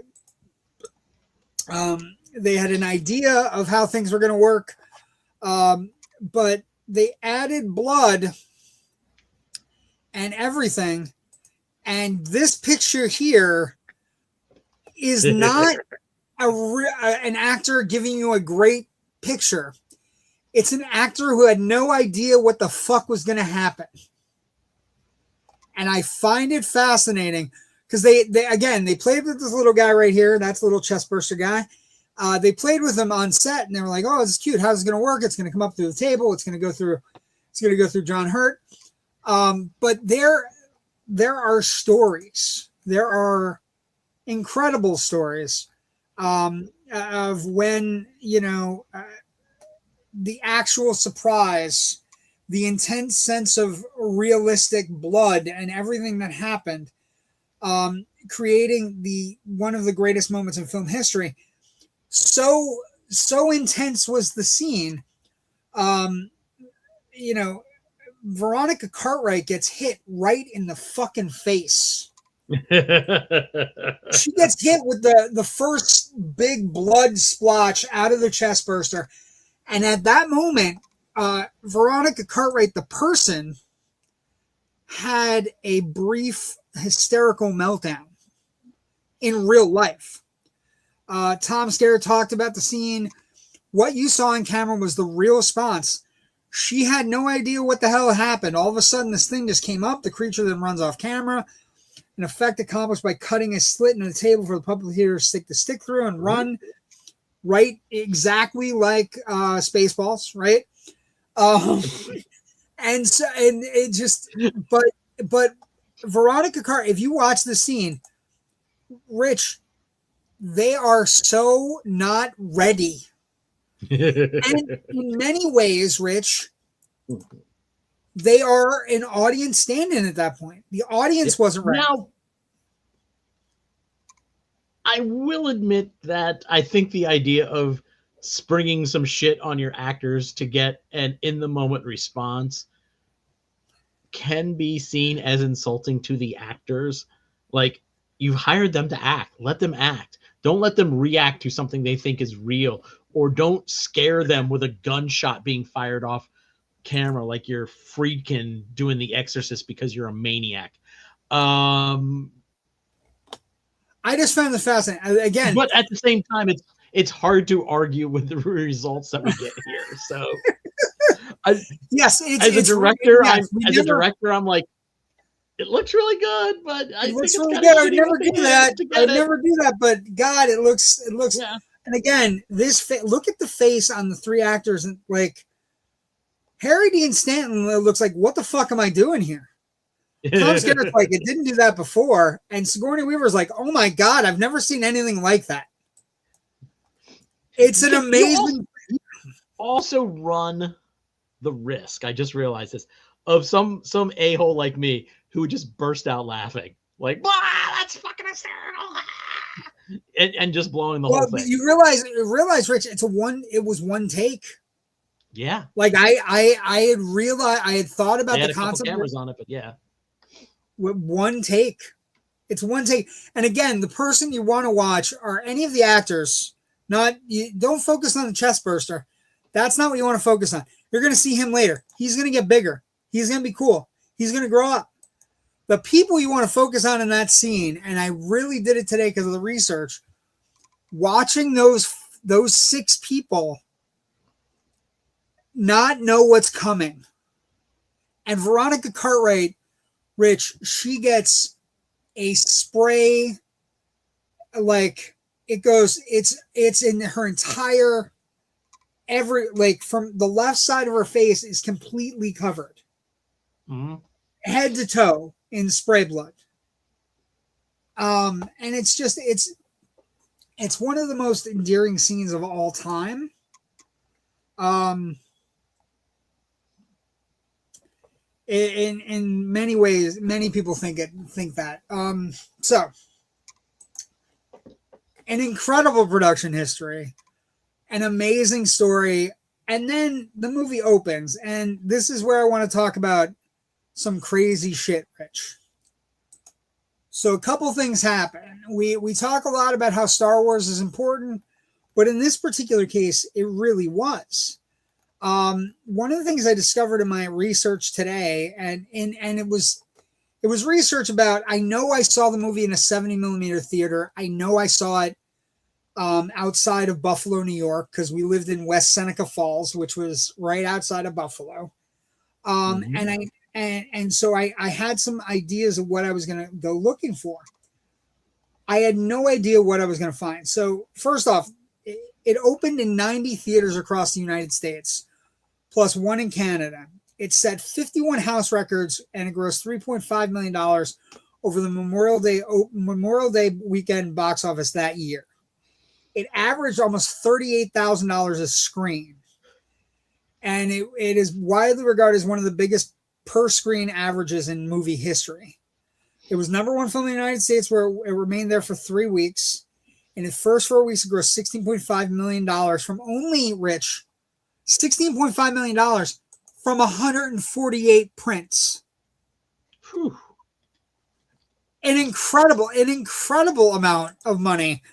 had an idea of how things were going to work, but they added blood and everything. And this picture here is not an actor giving you a great picture. It's an actor who had no idea what the fuck was going to happen. And I find it fascinating because they played with this little guy right here. That's little chestburster guy. They played with him on set, and they were like, "Oh, this is cute. How's it going to work? It's going to come up through the table. It's going to go through John Hurt." But there are stories. There are incredible stories of when the actual surprise, the intense sense of realistic blood and everything that happened, creating one of the greatest moments in film history. So intense was the scene. Veronica Cartwright gets hit right in the fucking face. She gets hit with the first big blood splotch out of the chestburster. And at that moment, Veronica Cartwright, the person, had a brief hysterical meltdown in real life. Tom Skerritt talked about the scene. What you saw on camera was the real response. She had no idea what the hell happened. All of a sudden, this thing just came up. The creature then runs off camera. An effect accomplished by cutting a slit in the table for the puppeteer to stick the stick through and run. Right, exactly like Spaceballs, right? But Veronica Carr, if you watch the scene, Rich, they are so not ready. And in many ways, Rich, they are an audience stand-in at that point. The audience wasn't ready. Now, I will admit that I think the idea of springing some shit on your actors to get an in-the-moment response can be seen as insulting to the actors. Like, you've hired them to act. Let them act. Don't let them react to something they think is real, or don't scare them with a gunshot being fired off camera like you're Friedkin doing The Exorcist because you're a maniac. I just found this fascinating. Again, but at the same time, it's hard to argue with the results that we get here. So, yes, as a director, I'm like, it looks really good, but I think it's really good. I would never do that. I'd never do that. But God, it looks. Yeah. And again, look at the face on the three actors, and like Harry Dean Stanton looks like, what the fuck am I doing here? Tom Skerritt's like, it didn't do that before. And Sigourney Weaver's like, oh my God, I've never seen anything like that. It's an amazing. You also run the risk, I just realized this, of some a-hole like me who would just burst out laughing. Like, that's fucking hysterical. And just blowing the whole thing. You realize, Rich, it was one take. Yeah. Like I had realized, I had thought about the concept. Cameras on it, but yeah. With one take. It's one take. And again, the person you want to watch are any of the actors. Don't focus on the chest burster. That's not what you want to focus on. You're going to see him later. He's going to get bigger. He's going to be cool. He's going to grow up. The people you want to focus on in that scene, and I really did it today because of the research, watching those 6 people not know what's coming. And Veronica Cartwright, Rich, she gets a spray, like it's in her entire, from the left side of her face is completely covered. Mm-hmm. Head to toe in spray blood. And it's just, it's one of the most endearing scenes of all time. in many ways, many people think that. So an incredible production history, an amazing story, and then the movie opens, and this is where I want to talk about some crazy shit, Rich. So a couple things happen. We talk a lot about how Star Wars is important, but in this particular case, it really was. One of the things I discovered in my research today, and it was research about, I know I saw the movie in a 70 millimeter theater. I know I saw it outside of Buffalo, New York, because we lived in West Seneca Falls, which was right outside of Buffalo. And so I had some ideas of what I was going to go looking for. I had no idea what I was going to find. So first off, it opened in 90 theaters across the United States, plus one in Canada. It set 51 house records, and it grossed $3.5 million over the Memorial Day weekend box office that year. It averaged almost $38,000 a screen, and it is widely regarded as one of the biggest per-screen averages in movie history. It was number one film in the United States, where it remained there for 3 weeks. In its first 4 weeks, it grossed $16.5 million from only, Rich, $16.5 million from 148 prints. Whew. An incredible amount of money.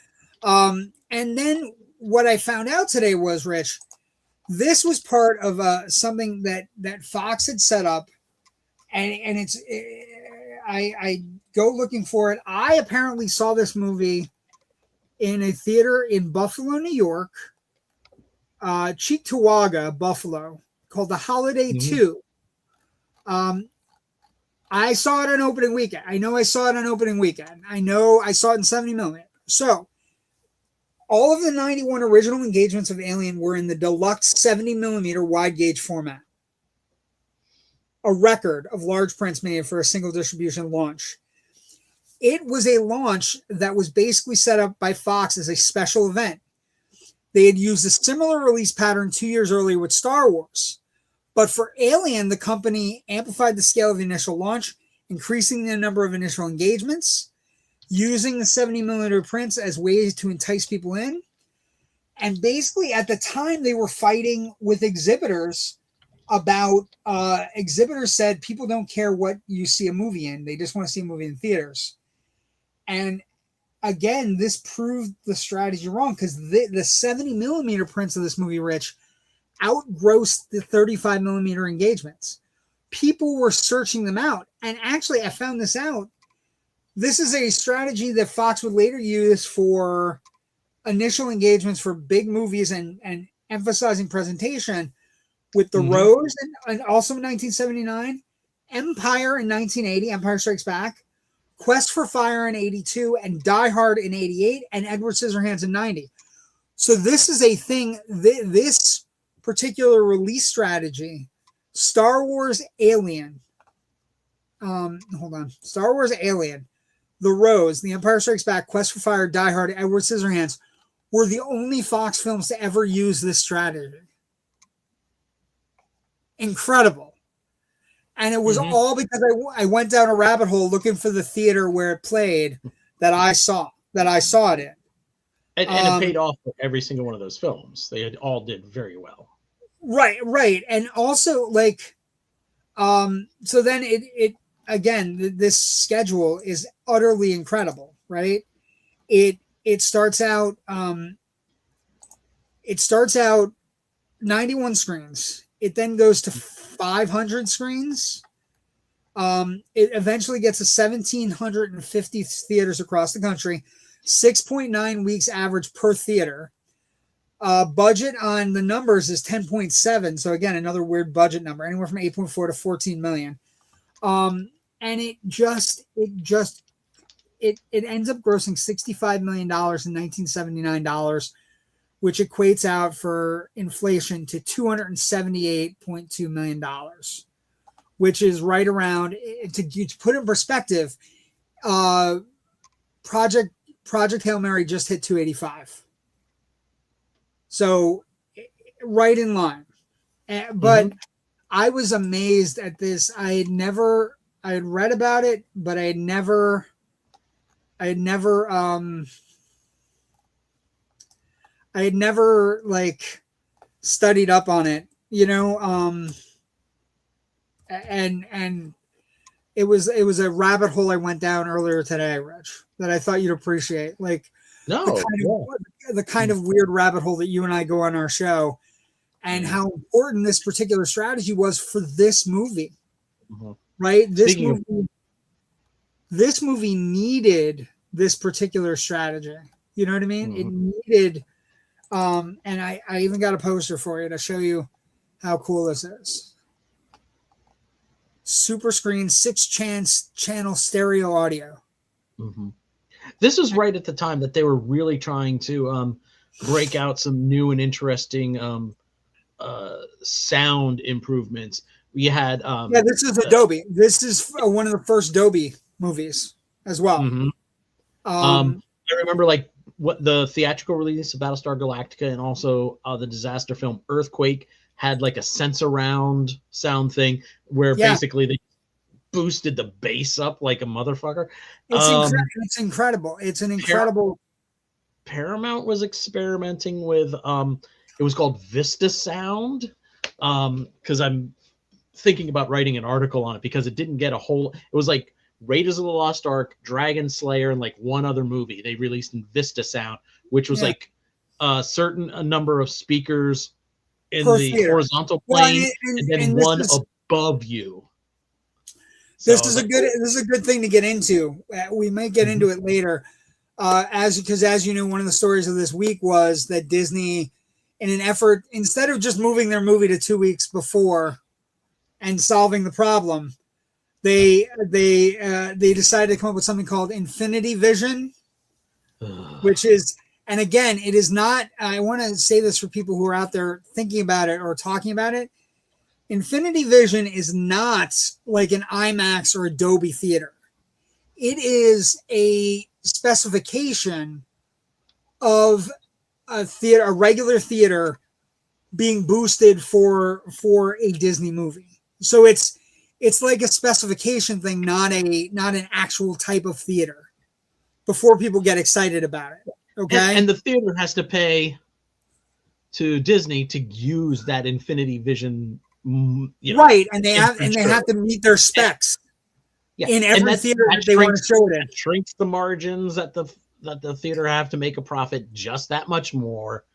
And then what I found out today was, Rich, this was part of something that Fox had set up, and I go looking for it. I apparently saw this movie in a theater in Buffalo, New York, Cheektowaga, Buffalo, called The Holiday 2. I saw it on opening weekend. I know I saw it on opening weekend. I know I saw it in 70 millimeter. So all of the 91 original engagements of Alien were in the deluxe 70 millimeter wide gauge format, a record of large prints made for a single distribution launch. It was a launch that was basically set up by Fox as a special event. They had used a similar release pattern 2 years earlier with Star Wars. But for Alien, the company amplified the scale of the initial launch, increasing the number of initial engagements, using the 70 millimeter prints as ways to entice people in. And basically, at the time, they were fighting with exhibitors about, exhibitors said people don't care what you see a movie in. They just want to see a movie in theaters. And again, this proved the strategy wrong, because the 70 millimeter prints of this movie, Rich, outgrossed the 35 millimeter engagements. People were searching them out. And actually, I found this out. This is a strategy that Fox would later use for initial engagements for big movies and emphasizing presentation, with The Rose and also in 1979, Empire in 1980, Empire Strikes Back, Quest for Fire in 82, and Die Hard in 88, and Edward Scissorhands in 90. So this is a thing, this particular release strategy, Star Wars Alien, Star Wars Alien, The Rose, The Empire Strikes Back, Quest for Fire, Die Hard, Edward Scissorhands were the only Fox films to ever use this strategy. Incredible. And it was all because I went down a rabbit hole looking for the theater where it played that I saw it in. And it paid off for every single one of those films. They all did very well. Right. And also, like, so then it again, this schedule is utterly incredible, right? It starts out 91 screens. It then goes to 500 screens. It eventually gets to 1,750 theaters across the country, 6.9 weeks average per theater. Budget on the numbers is 10.7. So again, another weird budget number, anywhere from 8.4 to 14 million. And it ends up grossing $65 million in 1979 dollars, which equates out for inflation to $278.2 million, which is right around, to put in perspective, Project Hail Mary just hit 285. So right in line. But I was amazed at this. I had read about it, but I had never like studied up on it, and it was a rabbit hole I went down earlier today, Rich, that I thought you'd appreciate. Like the kind of weird rabbit hole that you and I go on our show, and how important this particular strategy was for this movie. Mm-hmm. Right? This movie needed this particular strategy. You know what I mean? Mm-hmm. It needed, and I even got a poster for you to show you how cool this is. Super screen, 6-channel stereo audio. Mm-hmm. This was right at the time that they were really trying to break out some new and interesting sound improvements. We had this is Adobe. This is one of the first Adobe movies as well. Mm-hmm. I remember like what the theatrical release of Battlestar Galactica and also the disaster film Earthquake had like a sense around sound thing where basically they boosted the bass up like a motherfucker. It's incredible. It's an incredible. Paramount was experimenting with it was called Vista Sound, because I'm thinking about writing an article on it because it didn't get a whole. It was like Raiders of the Lost Ark, Dragon Slayer, and like one other movie they released in Vista Sound, which was like a number of speakers in the horizontal plane, and then one above you. This is a good thing to get into. We might get into it later, because as you know, one of the stories of this week was that Disney, in an effort, instead of just moving their movie to 2 weeks before and solving the problem, they decided to come up with something called Infinity Vision, which is, and again, it is not. I want to say this for people who are out there thinking about it or talking about it. Infinity Vision is not like an IMAX or Adobe theater. It is a specification of a regular theater being boosted for a Disney movie. So it's like a specification thing, not an actual type of theater, before people get excited about it. Okay. And the theater has to pay to Disney to use that Infinity Vision. Right, and they have to meet their specs in every theater that they want to show it in. It shrinks the margins that the theater have to make a profit just that much more.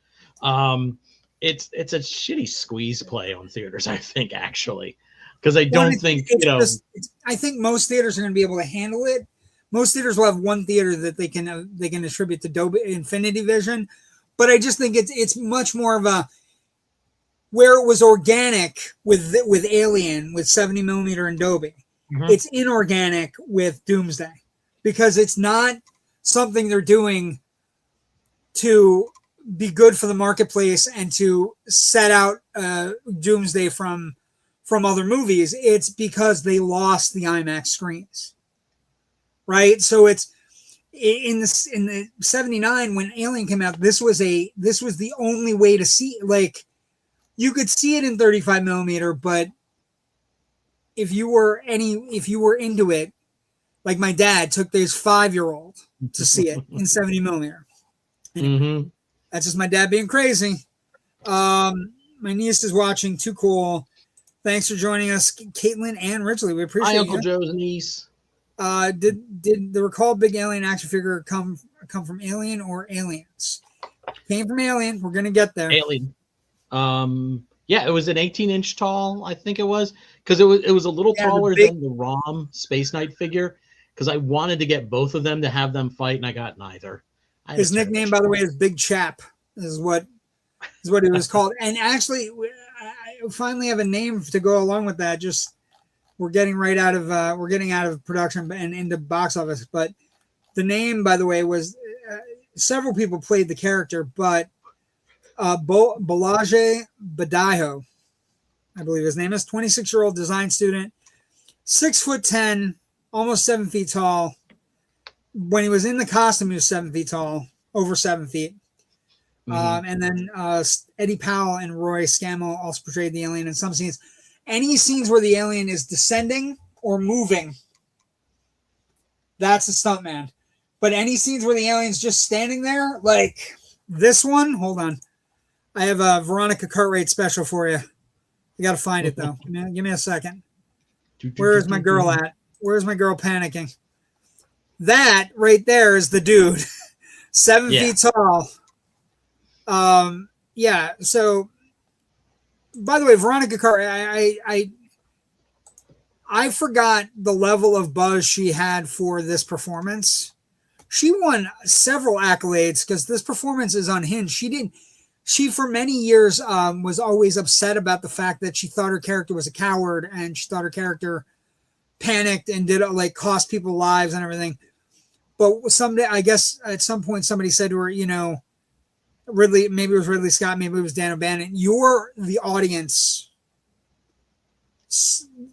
It's a shitty squeeze play on theaters, I think, actually, because I don't think I think most theaters are going to be able to handle it. Most theaters will have one theater that they can attribute to Dolby Infinity Vision, but I just think it's much more of a where it was organic with Alien with 70 millimeter and Dolby. Mm-hmm. It's inorganic with Doomsday because it's not something they're doing to be good for the marketplace and to set out Doomsday from other movies. It's because they lost the IMAX screens, right? So it's in the 79 when Alien came out. This was the only way to see, like, you could see it in 35 millimeter, but if you were into it, like my dad took his 5-year-old to see it in 70 millimeter. Anyway, mm-hmm. That's just my dad being crazy. My niece is watching. Too cool. Thanks for joining us, Caitlin and Ridley. We appreciate it. Hi, Uncle Joe's niece. Did the recalled big Alien action figure come from Alien or Aliens? Came from Alien. We're gonna get there. Alien. It was an 18-inch tall, I think it was, because it was a little taller than the ROM Space Knight figure, because I wanted to get both of them to have them fight, and I got neither. His nickname, by the way, is Big Chap. Is what it was called. And actually, I finally have a name to go along with that. Just we're getting out of production and into box office. But the name, by the way, was several people played the character, but Balaji Badiho, I believe his name is, 26-year-old design student, 6'10", almost 7 feet tall. When he was in the costume, he was 7 feet tall, over 7 feet. Mm-hmm. And then Eddie Powell and Roy Scamo also portrayed the alien in some scenes. Any scenes where the alien is descending or moving, that's a stuntman. But any scenes where the alien's just standing there, like this one, hold on. I have a Veronica Cartwright special for you. You got to find it, though. Give me a second. Where is my girl at? Where's my girl panicking? That right there is the dude. 7 feet tall. Yeah, so, by the way, Veronica Cartwright, I forgot the level of buzz she had for this performance. She won several accolades because this performance is unhinged. She for many years was always upset about the fact that she thought her character was a coward and she thought her character panicked and did like cost people lives and everything. But someday, I guess at some point somebody said to her, you know, maybe it was Ridley Scott, maybe it was Dan O Bannon, you're the audience.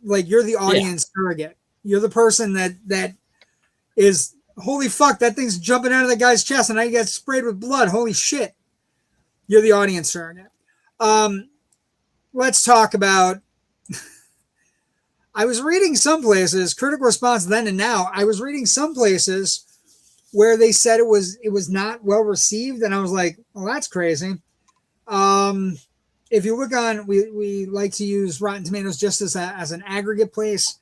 Like you're the audience surrogate. You're the person that is, holy fuck, that thing's jumping out of the guy's chest and I get sprayed with blood. Holy shit. You're the audience surrogate. Let's talk about, I was reading some places, critical response then and now, I was reading some places where they said it was not well received. And I was like, well, that's crazy. If you look on, we like to use Rotten Tomatoes just as an aggregate place.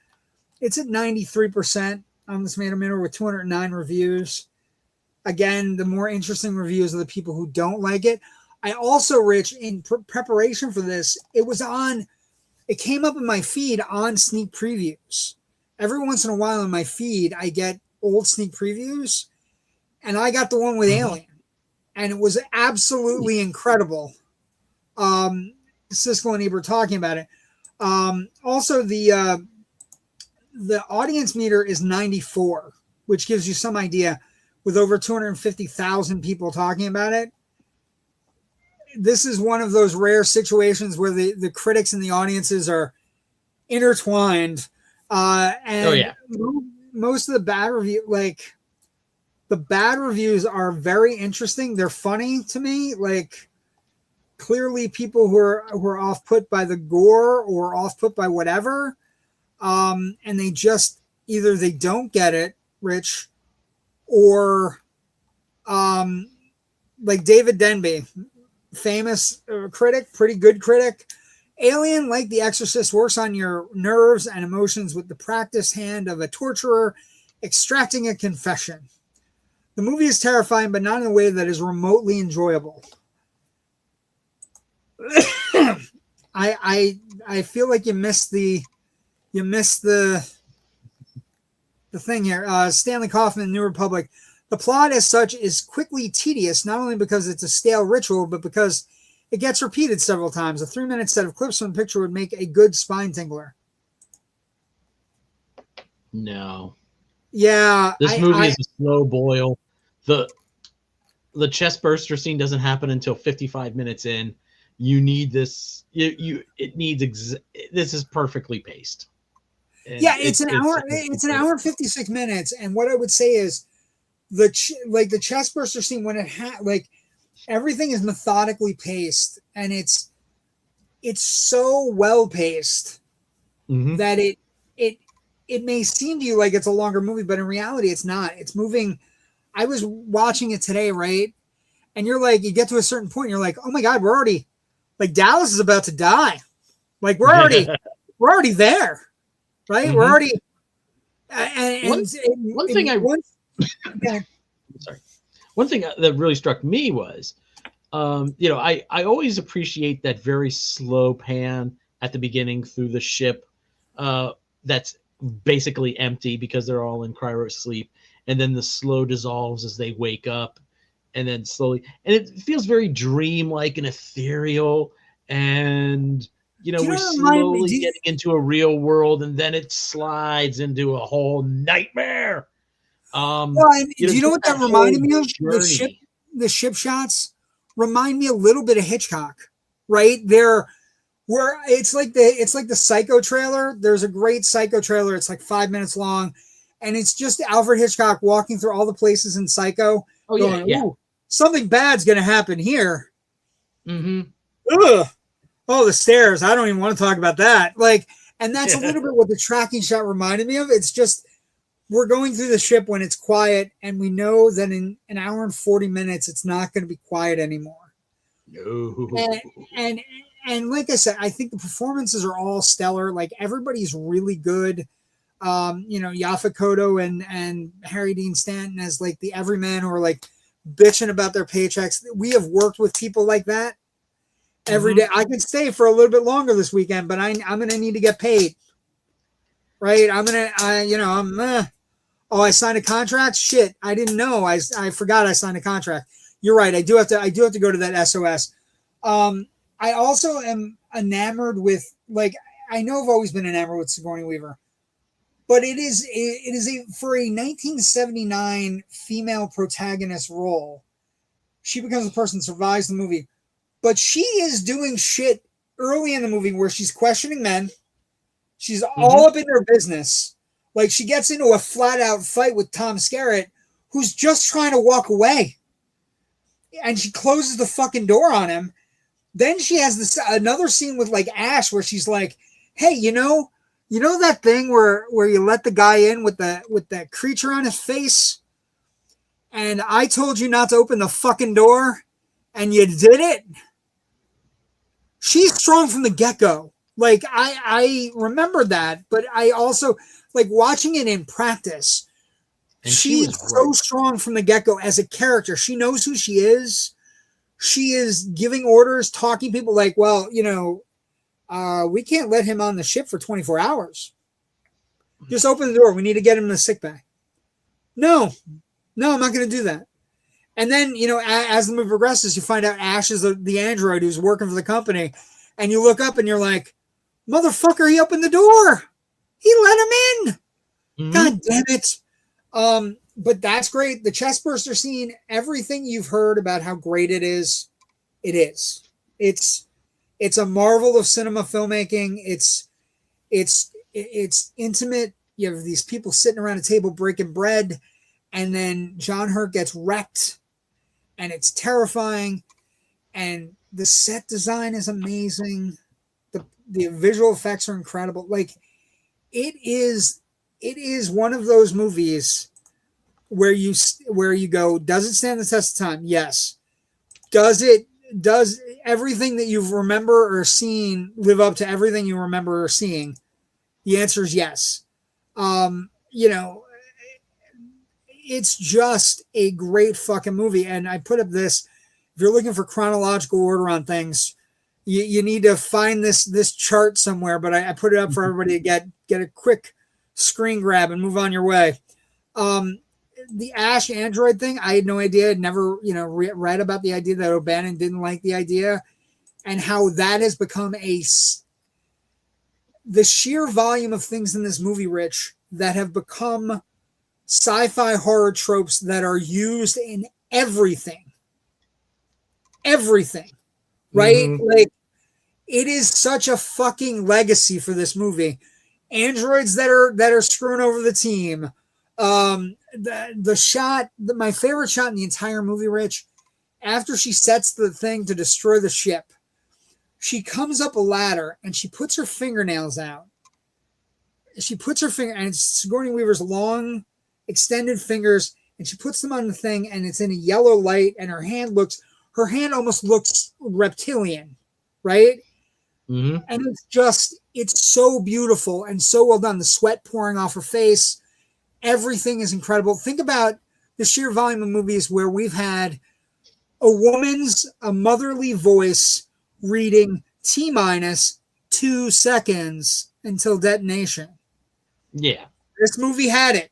It's at 93% on the Tomato Meter with 209 reviews. Again, the more interesting reviews are the people who don't like it. I also, Rich, in preparation for this, it came up in my feed on sneak previews. Every once in a while in my feed, I get old sneak previews, and I got the one with Alien, and it was absolutely incredible. Siskel and Ebert talking about it. Also, the audience meter is 94, which gives you some idea. With over 250,000 people talking about it, this is one of those rare situations where the critics and the audiences are intertwined. And most of the bad reviews are very interesting. They're funny to me. Like clearly people who are off put by the gore or off put by whatever. And they just, either they don't get it, Rich, or like David Denby, famous critic, pretty good critic. Alien, like The Exorcist, works on your nerves and emotions with the practiced hand of a torturer extracting a confession. The movie is terrifying, but not in a way that is remotely enjoyable. I feel like you missed the thing here. Stanley Kaufman, New Republic. The plot as such is quickly tedious, not only because it's a stale ritual, but because it gets repeated several times. A 3-minute set of clips from the picture would make a good spine tingler. No. Yeah. This movie is a slow boil. The chest burster scene doesn't happen until 55 minutes in. You need this. This is perftly paced. And it's an hour. It's an hour and 56 minutes. And what I would say is the chest burster scene, when it everything is methodically paced, and it's so well paced that it may seem to you like it's a longer movie, but in reality it's not. It's moving. I was watching it today, right? And you're like, you get to a certain point, and you're like, oh my God, we're already, like, Dallas is about to die. Like we're already there, right? Mm-hmm. We're already. One thing that really struck me was, I always appreciate that very slow pan at the beginning through the ship that's basically empty because they're all in cryo sleep, and then the slow dissolves as they wake up, and then slowly, and it feels very dreamlike and ethereal, and we're slowly getting into a real world, and then it slides into a whole nightmare. Do you know what that reminded me of? The ship shots remind me a little bit of Hitchcock, right? It's like the Psycho trailer. There's a great Psycho trailer. It's like 5 minutes long, and it's just Alfred Hitchcock walking through all the places in Psycho. Oh going, yeah. Ooh, something bad's gonna happen here. Mm-hmm. Ugh. Oh, the stairs. I don't even want to talk about that. Like, and that's a little bit what the tracking shot reminded me of. It's just we're going through the ship when it's quiet, and we know that in an hour and 40 minutes, it's not going to be quiet anymore. No. And and like I said, I think the performances are all stellar. Like everybody's really good. Yaphet Kotto and Harry Dean Stanton as like the everyman who are like bitching about their paychecks. We have worked with people like that every day. I could stay for a little bit longer this weekend, but I'm going to need to get paid. Right? I signed a contract. Shit, I didn't know. I forgot I signed a contract. You're right. I do have to go to that SOS. I also am enamored with, like, I know I've always been enamored with Sigourney Weaver, but it is for a 1979 female protagonist role. She becomes the person that survives the movie, but she is doing shit early in the movie where she's questioning men. She's all up in their business. Like, she gets into a flat out fight with Tom Skerritt, who's just trying to walk away. And she closes the fucking door on him. Then she has another scene with like Ash where she's like, hey, you know that thing where you let the guy in with that creature on his face? And I told you not to open the fucking door and you did it? She's strong from the get-go. Like, I remember that, but I also like watching it in practice. And she's so strong from the get-go as a character. She knows who she is. She is giving orders, talking people like, well, we can't let him on the ship for 24 hours. Just open the door. We need to get him in the sick bay. No, I'm not going to do that. And then, as the movie progresses, you find out Ash is the android who's working for the company. And you look up and you're like, motherfucker, he opened the door. He let him in. God damn it. But that's great. The chestburster scene, everything you've heard about how great it is. It's a marvel of cinema filmmaking. It's intimate. You have these people sitting around a table breaking bread, and then John Hurt gets wrecked, and it's terrifying. And the set design is amazing. The visual effects are incredible. Like, it is one of those movies where you go, does it stand the test of time? Yes. Does everything that you remember or seen live up to everything you remember or seeing? The answer is yes. It's just a great fucking movie. And I put up this, if you're looking for chronological order on things, you need to find this chart somewhere, but I put it up for everybody to get a quick screen grab and move on your way. The Ash Android thing, I had no idea. I'd never, read about the idea that O Bannon didn't like the idea, and how that has become the sheer volume of things in this movie, Rich, that have become sci-fi horror tropes that are used in everything, right? Like, it is such a fucking legacy for this movie. Androids that are screwing over the team. The shot, my favorite shot in the entire movie, Rich, after she sets the thing to destroy the ship, she comes up a ladder and she puts her fingernails out. And it's Sigourney Weaver's long, extended fingers, and she puts them on the thing, and it's in a yellow light, and her hand almost looks reptilian, right? And it's so beautiful and so well done. The sweat pouring off her face. Everything is incredible. Think about the sheer volume of movies where we've had a motherly voice reading T-2 seconds until detonation. Yeah. This movie had it.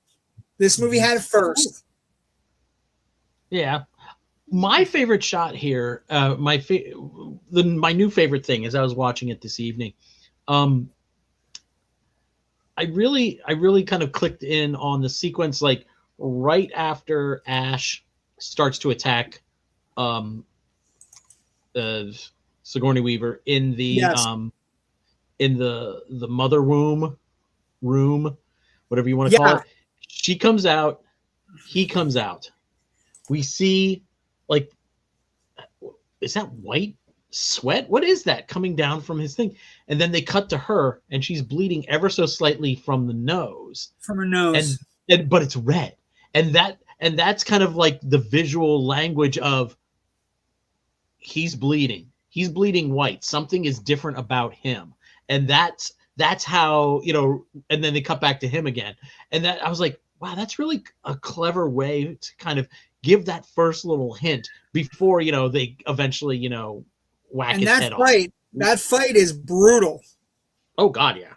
This movie had it first. Yeah. My favorite shot here, my new favorite thing as I was watching it this evening, I really kind of clicked in on the sequence, like right after Ash starts to attack Sigourney Weaver in the mother room, whatever you want to call it. She comes out, he comes out. We see, like, is that white? sweat? What is that coming down from his thing? And then they cut to her, and she's bleeding ever so slightly from the nose. From her nose. And but it's red. And that's kind of like the visual language of he's bleeding. He's bleeding white. Something is different about him. And that's how, and then they cut back to him again. And that I was like, wow, that's really a clever way to kind of give that first little hint before, they eventually, whack his head off. That fight is brutal. Oh God, yeah.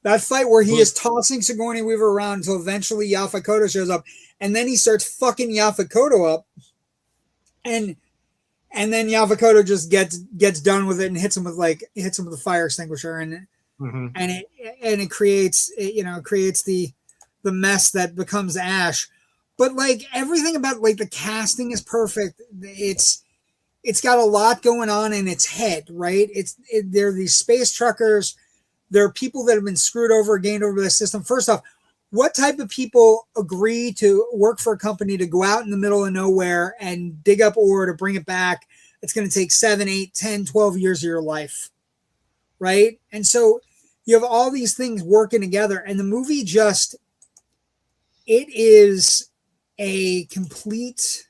That fight where he is tossing Sigourney Weaver around until eventually Yaphet Kotto shows up, and then he starts fucking Yaphet Kotto up, and then Yaphet Kotto just gets done with it and hits him with the fire extinguisher, and it creates the mess that becomes ash. But like everything about like the casting is perfect. It's got a lot going on in its head, right? There are these space truckers. There are people that have been screwed over, gained over the system. First off, what type of people agree to work for a company to go out in the middle of nowhere and dig up ore to bring it back? It's going to take 7, 8, 10, 12 years of your life, right? And so you have all these things working together, and the movie it is a complete,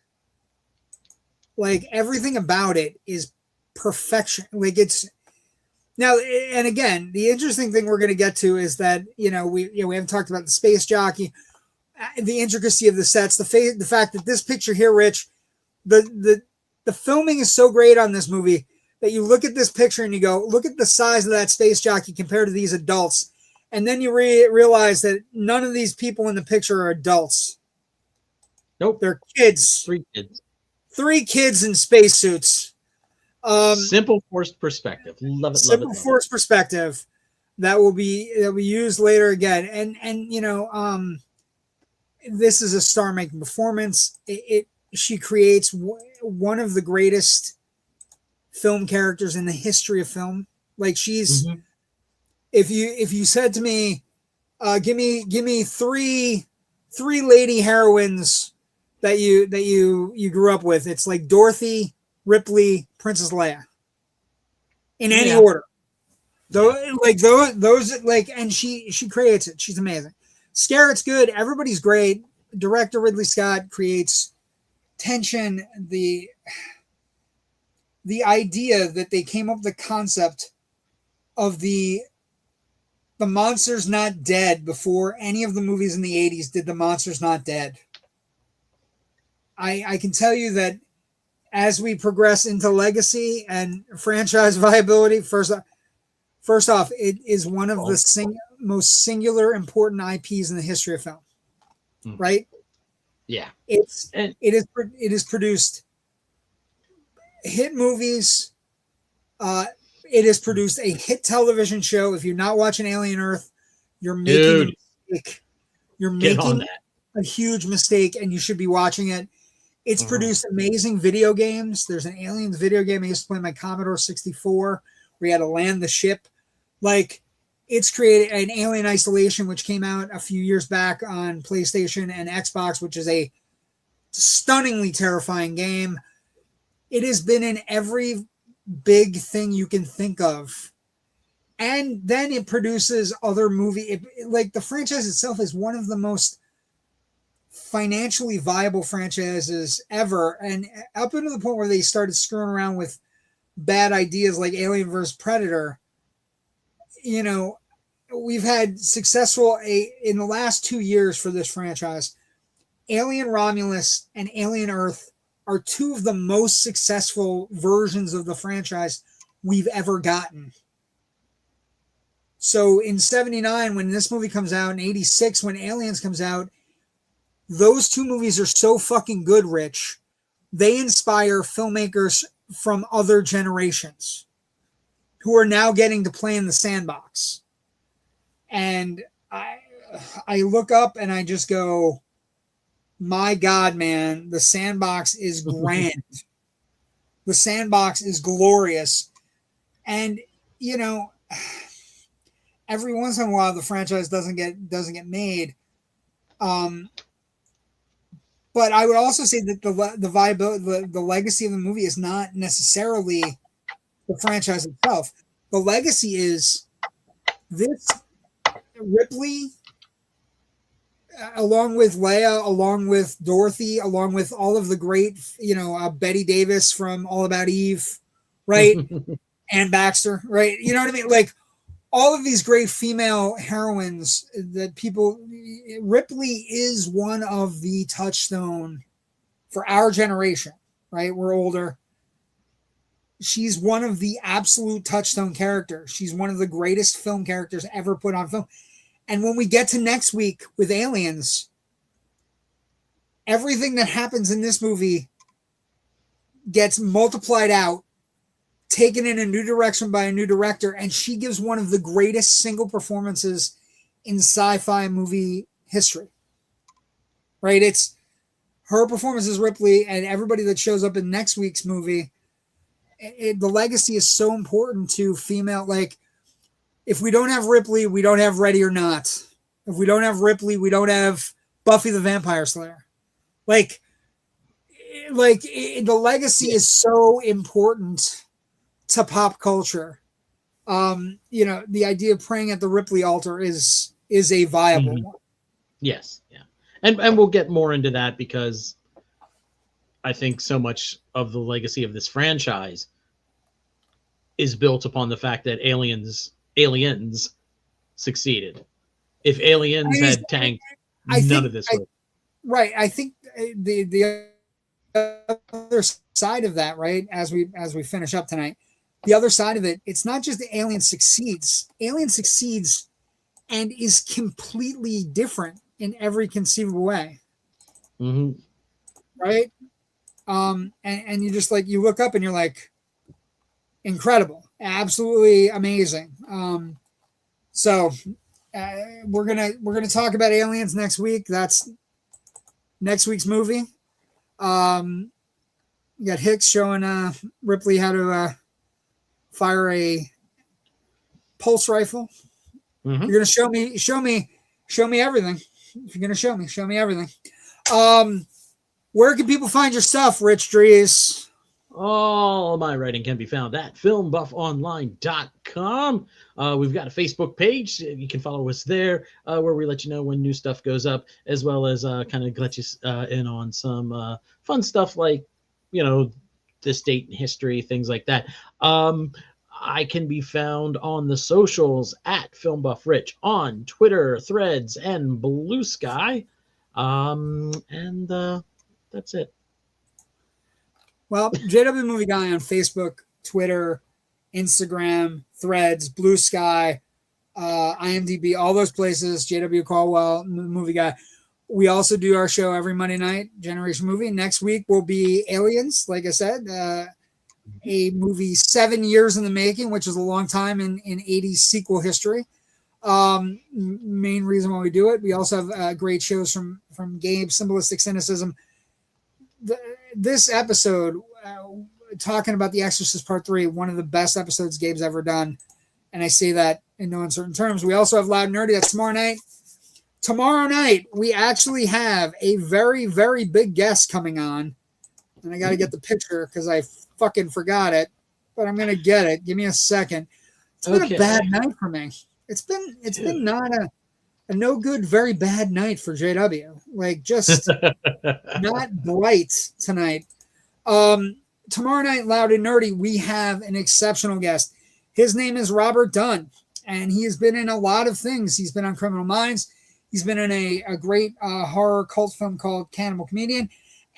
like everything about it is perfection. Like it's, now, and again, the interesting thing we're going to get to is that, we haven't talked about the space jockey, the intricacy of the sets, the fact that this picture here, Rich, the filming is so great on this movie that you look at this picture and you go, look at the size of that space jockey compared to these adults. And then you realize that none of these people in the picture are adults. Nope. They're kids. 3 kids. 3 kids in spacesuits. Simple forced perspective. Love it. Simple forced perspective that will be used later again. And this is a star-making performance. She creates one of the greatest film characters in the history of film. Like she's, if you said to me, give me three lady heroines that you grew up with, it's like Dorothy, Ripley, Princess Leia, in any order. Those, and she creates it. She's amazing. Skerritt's good. Everybody's great. Director Ridley Scott creates tension. The idea that they came up with the concept of the monster's not dead before any of the movies in the 80s did the monster's not dead. I can tell you that as we progress into legacy and franchise viability, first off, it is one of the most singular important IPs in the history of film, right? Yeah, it is produced hit movies. It has produced a hit television show. If you're not watching Alien Earth, you're making a mistake. You're making a huge mistake, and you should be watching it. It's produced amazing video games. There's an Aliens video game I used to play on my Commodore 64 where you had to land the ship. Like, it's created an Alien Isolation, which came out a few years back on PlayStation and Xbox, which is a stunningly terrifying game. It has been in every big thing you can think of. And then it produces other movies. Like, the franchise itself is one of the most financially viable franchises ever, and up until the point where they started screwing around with bad ideas like Alien vs. Predator, we've had successful in the last 2 years for this franchise. Alien Romulus and Alien Earth are 2 of the most successful versions of the franchise we've ever gotten. So in 79, when this movie comes out, in 86, when Aliens comes out, those 2 movies are so fucking good, Rich. They inspire filmmakers from other generations who are now getting to play in the sandbox. And I look up and I just go, my God, man, the sandbox is grand. The sandbox is glorious. And, every once in a while the franchise doesn't get made. But I would also say that the viability, the legacy of the movie is not necessarily the franchise itself. The legacy is this Ripley, along with Leia, along with Dorothy, along with all of the great, Betty Davis from All About Eve, right? Ann Baxter, right? You know what I mean? Like all of these great female heroines that Ripley is one of the touchstone for our generation, right? We're older. She's one of the absolute touchstone characters. She's one of the greatest film characters ever put on film. And when we get to next week with Aliens, everything that happens in this movie gets multiplied out, taken in a new direction by a new director, and she gives one of the greatest single performances in sci-fi movie history. Right? It's her performance as Ripley, and everybody that shows up in next week's movie. The legacy is so important to female. Like, if we don't have Ripley, we don't have Ready or Not. If we don't have Ripley, we don't have Buffy the Vampire Slayer. Like the legacy is so important to pop culture. The idea of praying at the Ripley altar is a viable one. Yes, yeah, and we'll get more into that because I think so much of the legacy of this franchise is built upon the fact that Aliens succeeded. If Aliens had tanked, none of this would. Right. I think the other side of that, right, as we finish up tonight, the other side of it, it's not just that Alien succeeds. Alien succeeds and is completely different in every conceivable way. Mm-hmm. Right? And you just you look up and you're like, incredible, absolutely amazing. So we're gonna talk about Aliens next week. That's next week's movie. You got Hicks showing Ripley how to fire a pulse rifle. Mm-hmm. You're gonna show me everything. If you're gonna show me everything. Where can people find your stuff, Rich Drees? All my writing can be found at filmbuffonline.com. We've got a Facebook page. You can follow us there where we let you know when new stuff goes up, as well as kind of let you in on some fun stuff like, this date in history, things like that. I can be found on the socials at FilmBuffRich on Twitter, Threads, and Blue Sky. And that's it. Well, JW Movie Guy on Facebook, Twitter, Instagram, Threads, Blue Sky, IMDb, all those places. JW Colwell, Movie Guy. We also do our show every Monday night, Generation Movie. Next week will be Aliens, like I said, a movie 7 years in the making, which is a long time in 80s sequel history. Main reason why we do it. We also have great shows from Gabe, Symbolistic Cynicism. This episode, talking about The Exorcist Part 3, one of the best episodes Gabe's ever done. And I say that in no uncertain terms. We also have Loud and Nerdy. That's tomorrow night. Tomorrow night, we actually have a very, very big guest coming on. And I got to get the picture because I fucking forgot it. But I'm going to get it. Give me a second. It's been a bad night for me. It's been not a no good, very bad night for JW. Like, just not bright tonight. Tomorrow night, Loud and Nerdy, we have an exceptional guest. His name is Robert Dunn, and he has been in a lot of things. He's been on Criminal Minds. He's been in a great horror cult film called Cannibal Comedian,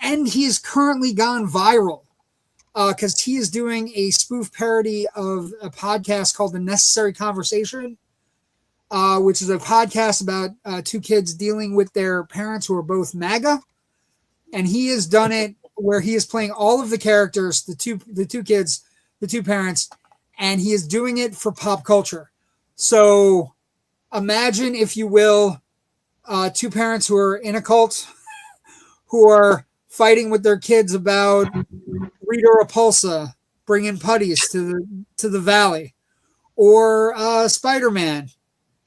and he's currently gone viral because he is doing a spoof parody of a podcast called The Necessary Conversation, which is a podcast about two kids dealing with their parents who are both MAGA. And he has done it where he is playing all of the characters, the two kids, the two parents, and he is doing it for pop culture. So imagine, if you will, two parents who are in a cult who are fighting with their kids about Rita Repulsa bringing putties to the valley, or Spider-Man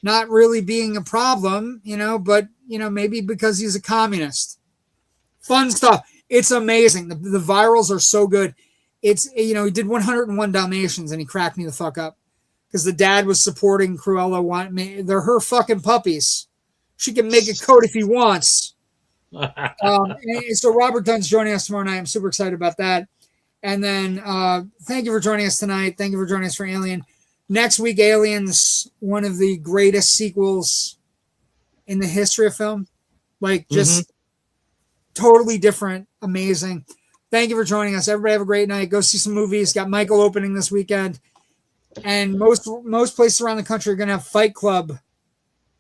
not really being a problem, but maybe because he's a communist. Fun stuff. It's amazing. The virals are so good. it's, you know, he did 101 Dalmatians and he cracked me the fuck up because the dad was supporting Cruella. They're her fucking puppies. She can make a coat if he wants. And so Robert Dunn's joining us tomorrow night. I'm super excited about that. And then thank you for joining us tonight. Thank you for joining us for Alien. Next week, Aliens, one of the greatest sequels in the history of film. Like, just totally different, amazing. Thank you for joining us. Everybody have a great night. Go see some movies. Got Michael opening this weekend. And most places around the country are going to have Fight Club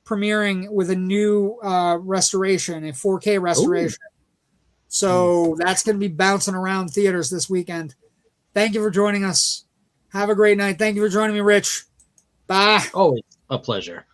premiering with a new restoration, a 4K restoration. Ooh. So that's going to be bouncing around theaters this weekend. Thank you for joining us. Have a great night. Thank you for joining me, Rich. Bye. Always a pleasure.